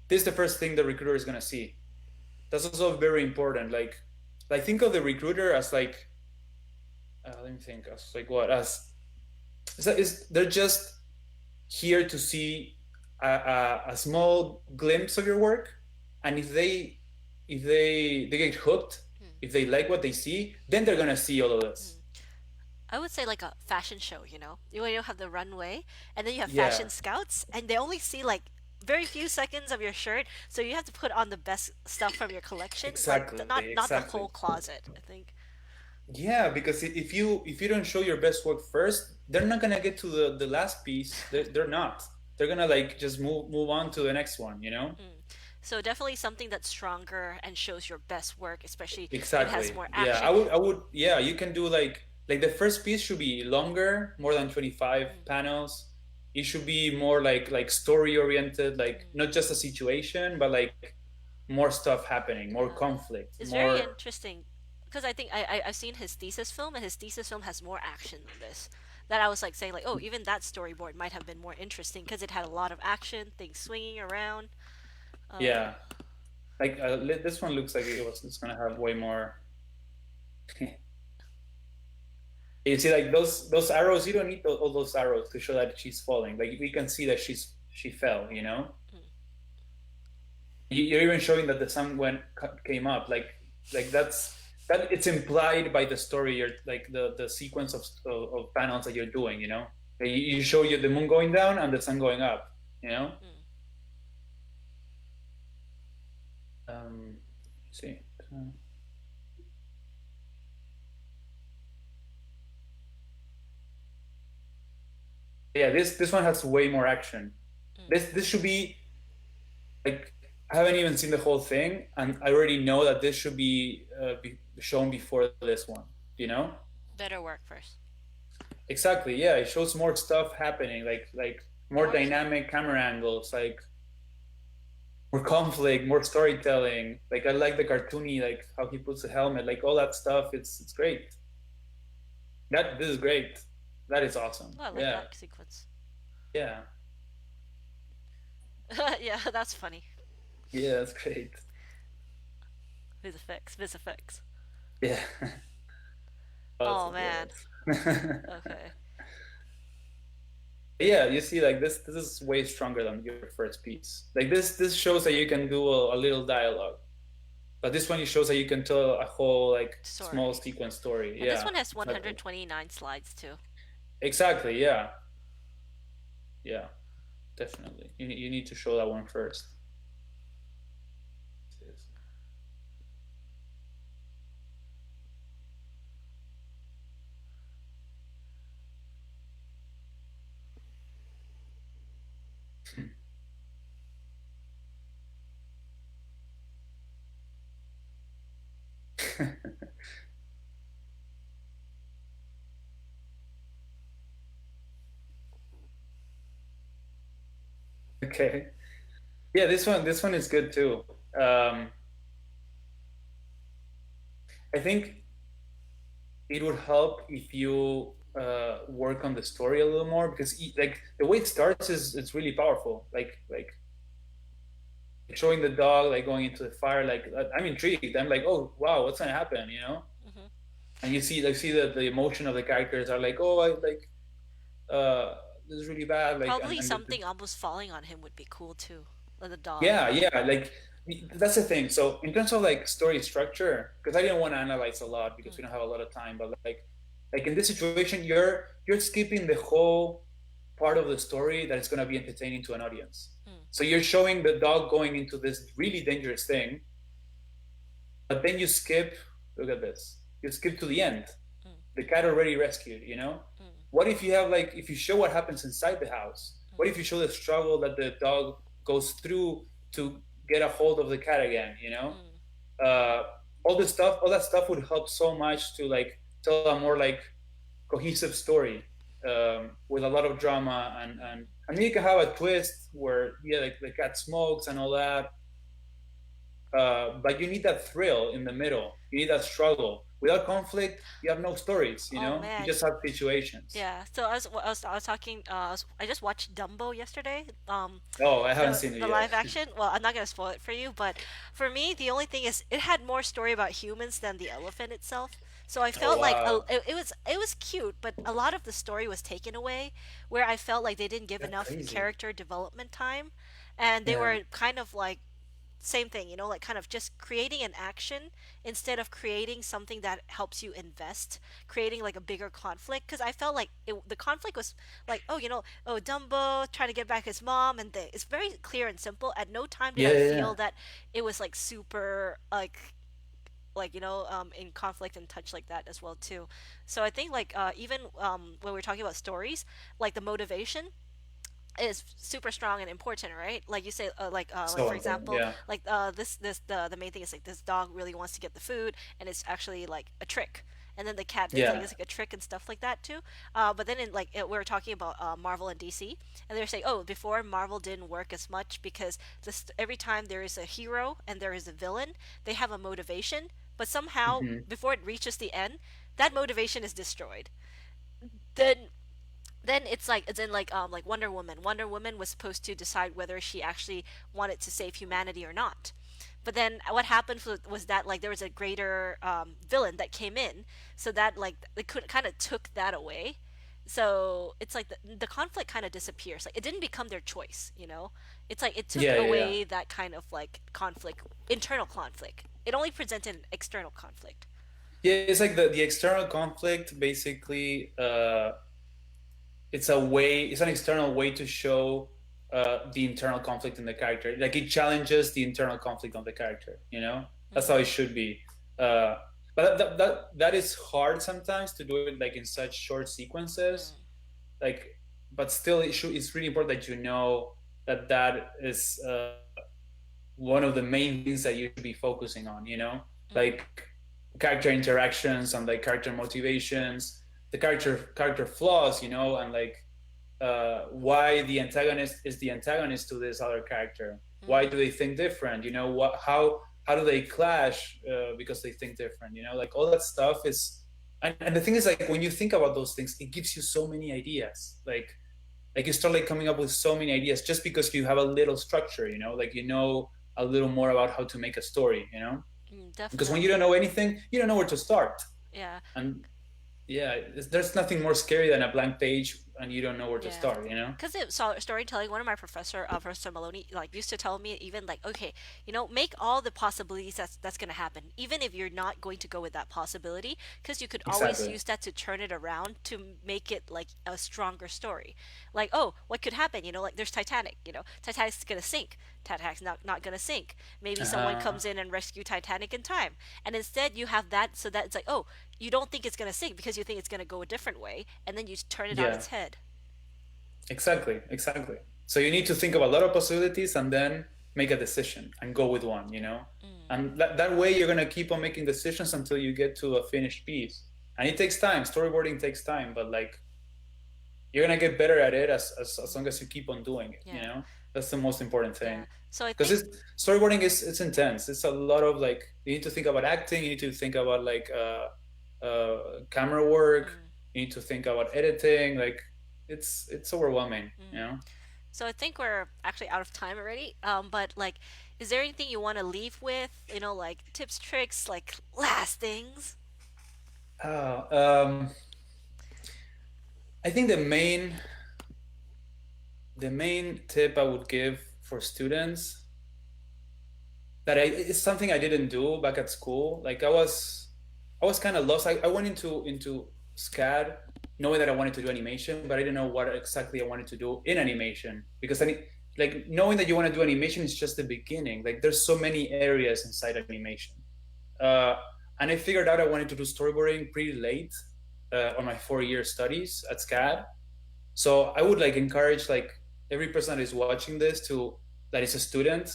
[SPEAKER 2] This is the first thing the recruiter is gonna see. That's also very important. Like think of the recruiter as like, let me think, as like what? As is they're just here to see a small glimpse of your work, and if they get hooked,
[SPEAKER 1] Hmm.
[SPEAKER 2] if they like what they see, then they're gonna see all of
[SPEAKER 1] Hmm.
[SPEAKER 2] this.
[SPEAKER 1] I would say like a fashion show, you know? You have the runway and then you have
[SPEAKER 2] Yeah.
[SPEAKER 1] fashion scouts and they only see like very few seconds of your shirt, so you have to put on the best stuff from your collection, like
[SPEAKER 2] Exactly.
[SPEAKER 1] not the
[SPEAKER 2] Exactly.
[SPEAKER 1] whole closet, I think.
[SPEAKER 2] Yeah, because if you don't show your best work first, they're not gonna get to the last piece. They're not. They're gonna like just move on to the next one, you know?
[SPEAKER 1] Mm. So definitely something that's stronger and shows your best work, especially if it has
[SPEAKER 2] Exactly.
[SPEAKER 1] more
[SPEAKER 2] Yeah,
[SPEAKER 1] action.
[SPEAKER 2] yeah, you can do like the first piece should be longer, more than 25
[SPEAKER 1] Mm,
[SPEAKER 2] panels. It should be more like story oriented, like
[SPEAKER 1] mm.
[SPEAKER 2] not just a situation, but like more stuff happening, more
[SPEAKER 1] Yeah.
[SPEAKER 2] conflict,
[SPEAKER 1] It's very
[SPEAKER 2] more.
[SPEAKER 1] interesting because I think I've seen his thesis film and his thesis film has more action than this. That I was like saying like, oh, even that storyboard might have been more interesting because it had a lot of action, things swinging around. Uh,
[SPEAKER 2] Yeah. Like this one looks like it's gonna have way more. You see, like those arrows, you don't need all those arrows to show that she's falling. Like we can see that she fell. You know,
[SPEAKER 1] mm,
[SPEAKER 2] you're even showing that the sun came up. Like that it's implied by the story. You're like the sequence of panels that you're doing. You know, you show you the moon going down and the sun going up. You know,
[SPEAKER 1] mm.
[SPEAKER 2] let's see. Yeah, this one has way more action.
[SPEAKER 1] Mm.
[SPEAKER 2] This should be like I haven't even seen the whole thing, and I already know that this should be shown before this one. You know?
[SPEAKER 1] Better work first.
[SPEAKER 2] Exactly. Yeah, it shows more stuff happening, like more
[SPEAKER 1] More.
[SPEAKER 2] dynamic camera angles, like more conflict, more storytelling. Like I like the cartoony, like how he puts the helmet, like all that stuff. It's great. This is great. That is awesome.
[SPEAKER 1] Oh, I like
[SPEAKER 2] Yeah,
[SPEAKER 1] that sequence.
[SPEAKER 2] yeah,
[SPEAKER 1] Yeah, that's funny.
[SPEAKER 2] yeah. That's great.
[SPEAKER 1] Vis effects, vis effects.
[SPEAKER 2] Yeah, lots
[SPEAKER 1] Oh
[SPEAKER 2] of
[SPEAKER 1] man.
[SPEAKER 2] that.
[SPEAKER 1] Okay.
[SPEAKER 2] Yeah, you see, like this is way stronger than your first piece. Like this shows that you can do a little dialogue, but this one it shows that you can tell a whole like small
[SPEAKER 1] Story.
[SPEAKER 2] sequence story.
[SPEAKER 1] And this
[SPEAKER 2] Yeah,
[SPEAKER 1] one has
[SPEAKER 2] exactly.
[SPEAKER 1] 129 slides too.
[SPEAKER 2] Exactly. Yeah, yeah, definitely. You need to show that one first. Okay. Yeah, this one is good too. Um, I think it would help if you work on the story a little more because like the way it starts is it's really powerful. Like showing the dog like going into the fire. Like I'm intrigued. I'm like, oh wow, what's gonna happen? You know?
[SPEAKER 1] Hmm.
[SPEAKER 2] And you see that the emotion of the characters are like, oh, I like uh this is really bad. Like
[SPEAKER 1] Probably
[SPEAKER 2] and
[SPEAKER 1] something almost falling on him would be cool too. Like the dog.
[SPEAKER 2] yeah, yeah, like that's the thing. So in terms of like story structure, because I didn't want to analyze a lot because
[SPEAKER 1] Mm,
[SPEAKER 2] we don't have a lot of time, but like in this situation, you're skipping the whole part of the story that is going to be entertaining to an audience.
[SPEAKER 1] mm,
[SPEAKER 2] So you're showing the dog going into this really dangerous thing, but then you skip. Look at this. You skip to the end.
[SPEAKER 1] mm,
[SPEAKER 2] The cat already rescued. You know.
[SPEAKER 1] mm,
[SPEAKER 2] What if you have like if you show what happens inside the house?
[SPEAKER 1] mm,
[SPEAKER 2] What if you show the struggle that the dog goes through to get a hold of the cat again? You know,
[SPEAKER 1] mm,
[SPEAKER 2] uh, all that stuff would help so much to like tell a more like cohesive story. with a lot of drama, and you can have a twist where yeah, like the cat smokes and all that, but you need that thrill in the middle. You need that struggle. Without conflict, you have no stories. You
[SPEAKER 1] Oh
[SPEAKER 2] know, you
[SPEAKER 1] man.
[SPEAKER 2] just have situations.
[SPEAKER 1] Yeah. So I was talking. I just watched Dumbo yesterday.
[SPEAKER 2] Oh, I haven't seen it
[SPEAKER 1] The
[SPEAKER 2] yet.
[SPEAKER 1] live action. Well, I'm not gonna spoil it for you, but for me, the only thing is it had more story about humans than the elephant itself. So I
[SPEAKER 2] Oh
[SPEAKER 1] felt like
[SPEAKER 2] wow,
[SPEAKER 1] it was cute, but a lot of the story was taken away, where I felt like they didn't give
[SPEAKER 2] that's
[SPEAKER 1] enough
[SPEAKER 2] crazy.
[SPEAKER 1] character development time, and they
[SPEAKER 2] Yeah,
[SPEAKER 1] were kind of like same thing, you know, like kind of just creating an action instead of creating something that helps you invest, creating like a bigger conflict. Because I felt like the conflict was like, oh, you know, oh, Dumbo trying to get back his mom, and it's very clear and simple. At no time did
[SPEAKER 2] yeah,
[SPEAKER 1] I
[SPEAKER 2] yeah,
[SPEAKER 1] feel
[SPEAKER 2] yeah.
[SPEAKER 1] that it was like super like you know in conflict and touch like that as well too. So I think like even when we're talking about stories, like the motivation is super strong and important, right? Like you say, like
[SPEAKER 2] So
[SPEAKER 1] for
[SPEAKER 2] important.
[SPEAKER 1] example,
[SPEAKER 2] Yeah.
[SPEAKER 1] like this the main thing is like this dog really wants to get the food, and it's actually like a trick. And then the cat,
[SPEAKER 2] Yeah.
[SPEAKER 1] it's like a trick and stuff like that too. But then in we were talking about Marvel and DC, and they're saying, oh, before Marvel didn't work as much because every time there is a hero and there is a villain, they have a motivation, but somehow
[SPEAKER 2] Hmm.
[SPEAKER 1] before it reaches the end, that motivation is destroyed. Then it's in like Wonder Woman. Wonder Woman was supposed to decide whether she actually wanted to save humanity or not. But then what happened was that like there was a greater villain that came in, so that like they could kind of took that away. So it's like the conflict kind of disappears. Like it didn't become their choice, you know. It's like it took
[SPEAKER 2] Yeah, yeah, yeah.
[SPEAKER 1] away that kind of like conflict, internal conflict. It only presented an external conflict.
[SPEAKER 2] Yeah, it's like the external conflict basically it's a way, it's an external way to show the internal conflict in the character. Like it challenges the internal conflict of the character, you know? That's how
[SPEAKER 1] Mm,
[SPEAKER 2] it should be. Uh, but that is hard sometimes to do it like in such short sequences.
[SPEAKER 1] mm,
[SPEAKER 2] Like, but still, it's really important that you know that that is one of the main things that you should be focusing on, you know?
[SPEAKER 1] mm,
[SPEAKER 2] Like character interactions and like character motivations, the character flaws, you know, and like why the antagonist is the antagonist to this other character. Why
[SPEAKER 1] mm,
[SPEAKER 2] do they think different? You know, what how do they clash because they think different? You know, like all that stuff is. And the thing is, like when you think about those things, it gives you so many ideas. Like you start like coming up with so many ideas just because you have a little structure. You know, like you know a little more about how to make a story. You know, because when you don't
[SPEAKER 1] definitely.
[SPEAKER 2] know anything, you don't know where to start.
[SPEAKER 1] Yeah.
[SPEAKER 2] And yeah, there's nothing more scary than a blank page and you don't know where to
[SPEAKER 1] Yeah,
[SPEAKER 2] start, you know?
[SPEAKER 1] because it saw storytelling. One of my professor, Professor Maloney, like used to tell me even like, okay, you know, make all the possibilities that's gonna happen, even if you're not going to go with that possibility, because you could always
[SPEAKER 2] Exactly.
[SPEAKER 1] use that to turn it around to make it like a stronger story. Like, oh, what could happen? You know, like there's Titanic. You know, Titanic's gonna sink. Titanic's not gonna sink. Maybe someone
[SPEAKER 2] Uh-huh.
[SPEAKER 1] comes in and rescue Titanic in time, and instead you have that so that it's like, oh, you don't think it's gonna sink because you think it's gonna go a different way, and then you turn it on
[SPEAKER 2] Yeah,
[SPEAKER 1] its head.
[SPEAKER 2] exactly, exactly. So you need to think of a lot of possibilities and then make a decision and go with one, you know?
[SPEAKER 1] Mm.
[SPEAKER 2] And that way you're gonna keep on making decisions until you get to a finished piece. And it takes time. Storyboarding takes time, but like you're gonna get better at it as long as you keep on doing it, you
[SPEAKER 1] Yeah,
[SPEAKER 2] know? That's the most important
[SPEAKER 1] yeah.
[SPEAKER 2] thing.
[SPEAKER 1] So I
[SPEAKER 2] Because
[SPEAKER 1] think,
[SPEAKER 2] storyboarding is it's intense. It's a lot of like you need to think about acting, you need to think about like camera work,
[SPEAKER 1] mm,
[SPEAKER 2] you need to think about editing. Like it's overwhelming, you
[SPEAKER 1] mm.
[SPEAKER 2] know.
[SPEAKER 1] So I think we're actually out of time already. But like, is there anything you want to leave with? You know, like tips, tricks, like last things.
[SPEAKER 2] Uh, um, I think the main tip I would give for students that it's something I didn't do back at school. Like I was kind of lost. I went into SCAD knowing that I wanted to do animation, but I didn't know what exactly I wanted to do in animation because like knowing that you want to do animation is just the beginning. Like there's so many areas inside animation. Uh, and I figured out I wanted to do storyboarding pretty late on my 4 year studies at SCAD. So I would like encourage like every person that is watching this to that is a student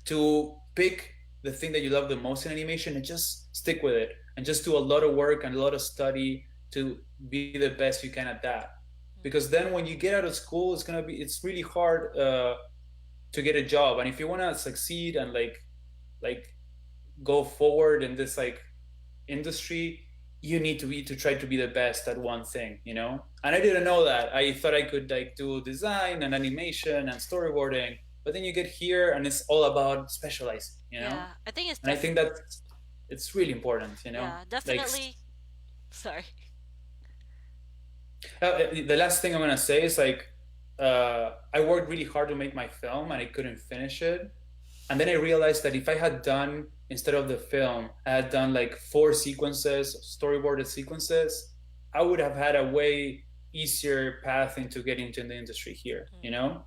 [SPEAKER 2] to pick the thing that you love the most in animation and just stick with it and just do a lot of work and a lot of study to be the best you can at that. Because then when you get out of school, it's really hard to get a job. And if you want to succeed and like go forward in this like industry, you need to try to be the best at one thing, you know? And I didn't know that. I thought I could like do design and animation and storyboarding, but then you get here and it's all about specializing, you know?
[SPEAKER 1] Yeah, I think it's
[SPEAKER 2] And I think that it's really important, you know?
[SPEAKER 1] yeah,
[SPEAKER 2] Like
[SPEAKER 1] definitely. Sorry.
[SPEAKER 2] the last thing I'm gonna say is like I worked really hard to make my film and I couldn't finish it. And then I realized that if I had done, instead of the film, I had done like 4 sequences, storyboarded sequences, I would have had a way easier path into getting into the industry here, you
[SPEAKER 1] Mm,
[SPEAKER 2] know?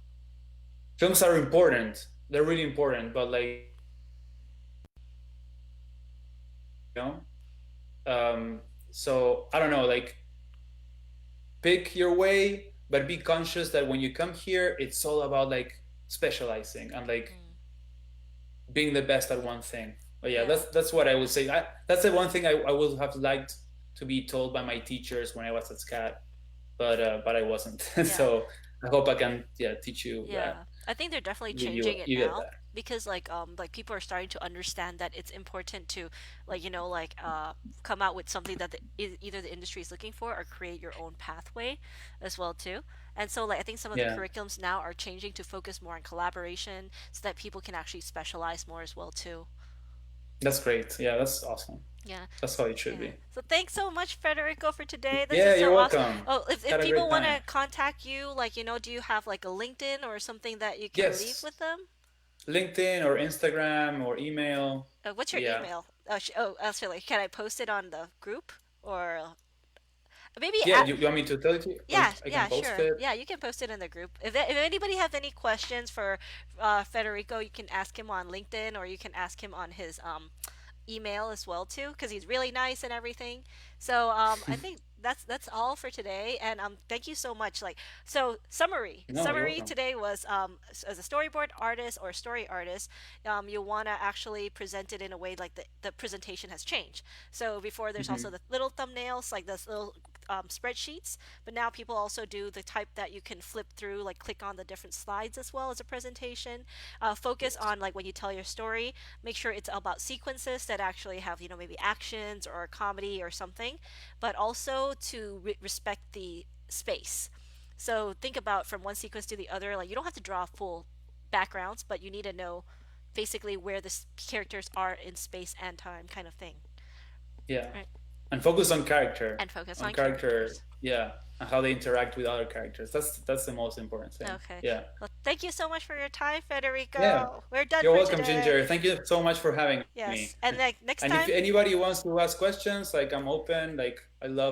[SPEAKER 2] Films are important. They're really important, but like, you know? So I don't know, like pick your way, but be conscious that when you come here, it's all about like specializing and like
[SPEAKER 1] mm,
[SPEAKER 2] being the best at one thing. But yeah,
[SPEAKER 1] yeah,
[SPEAKER 2] that's what I would say. That's the one thing I would have liked to be told by my teachers when I was at SCAD, but I wasn't.
[SPEAKER 1] yeah.
[SPEAKER 2] So I hope I can teach you that.
[SPEAKER 1] Yeah, I think they're definitely
[SPEAKER 2] You
[SPEAKER 1] changing it
[SPEAKER 2] you get
[SPEAKER 1] now
[SPEAKER 2] that.
[SPEAKER 1] because like people are starting to understand that it's important to come out with something that either the industry is looking for or create your own pathway as well too. And so like I think some of the
[SPEAKER 2] Yeah,
[SPEAKER 1] curriculums now are changing to focus more on collaboration so that people can actually specialize more as well too.
[SPEAKER 2] that's great. Yeah, that's awesome.
[SPEAKER 1] Yeah.
[SPEAKER 2] That's how it should
[SPEAKER 1] Yeah.
[SPEAKER 2] be.
[SPEAKER 1] So thanks so much, Federico, for today. This is
[SPEAKER 2] Yeah,
[SPEAKER 1] so
[SPEAKER 2] you're
[SPEAKER 1] awesome.
[SPEAKER 2] welcome.
[SPEAKER 1] Oh, if
[SPEAKER 2] Had a great
[SPEAKER 1] people want
[SPEAKER 2] time.
[SPEAKER 1] to contact you, do you have like a LinkedIn or something that you can leave
[SPEAKER 2] Yes,
[SPEAKER 1] with them?
[SPEAKER 2] LinkedIn or Instagram or email.
[SPEAKER 1] What's your
[SPEAKER 2] Yeah.
[SPEAKER 1] email? Actually, can I post it on the group or maybe?
[SPEAKER 2] Yeah, you want me to tell it to you?
[SPEAKER 1] Yeah,
[SPEAKER 2] I can
[SPEAKER 1] yeah,
[SPEAKER 2] post
[SPEAKER 1] sure.
[SPEAKER 2] it.
[SPEAKER 1] Yeah, you can post it in the group. If anybody have any questions for Federico, you can ask him on LinkedIn or you can ask him on his email as well too, because he's really nice and everything. So I think that's all for today, and thank you so much. So summary
[SPEAKER 2] No, you're
[SPEAKER 1] summary
[SPEAKER 2] welcome.
[SPEAKER 1] today was as a storyboard artist or story artist, you want to actually present it in a way like the presentation has changed. So before there's also
[SPEAKER 2] Hmm.
[SPEAKER 1] the little thumbnails like this little spreadsheets, but now people also do the type that you can flip through, like click on the different slides as well as a presentation. Focus
[SPEAKER 2] Yes.
[SPEAKER 1] on like when you tell your story, make sure it's about sequences that actually have maybe actions or comedy or something, but also to respect the space. So think about from one sequence to the other, like you don't have to draw full backgrounds, but you need to know basically where the characters are in space and time, kind of thing.
[SPEAKER 2] Yeah.
[SPEAKER 1] Right.
[SPEAKER 2] And focus on character.
[SPEAKER 1] And focus
[SPEAKER 2] On
[SPEAKER 1] on
[SPEAKER 2] character,
[SPEAKER 1] characters.
[SPEAKER 2] yeah. And how they interact with other characters. That's the most important thing.
[SPEAKER 1] Okay.
[SPEAKER 2] Yeah.
[SPEAKER 1] Well, thank you so much for your time,
[SPEAKER 2] Yeah.
[SPEAKER 1] Federico. We're done
[SPEAKER 2] You're
[SPEAKER 1] for
[SPEAKER 2] welcome,
[SPEAKER 1] today.
[SPEAKER 2] Ginger. Thank you so much for having me.
[SPEAKER 1] Yes. And like next
[SPEAKER 2] And if
[SPEAKER 1] time,
[SPEAKER 2] anybody wants to ask questions, like I'm open. Like I love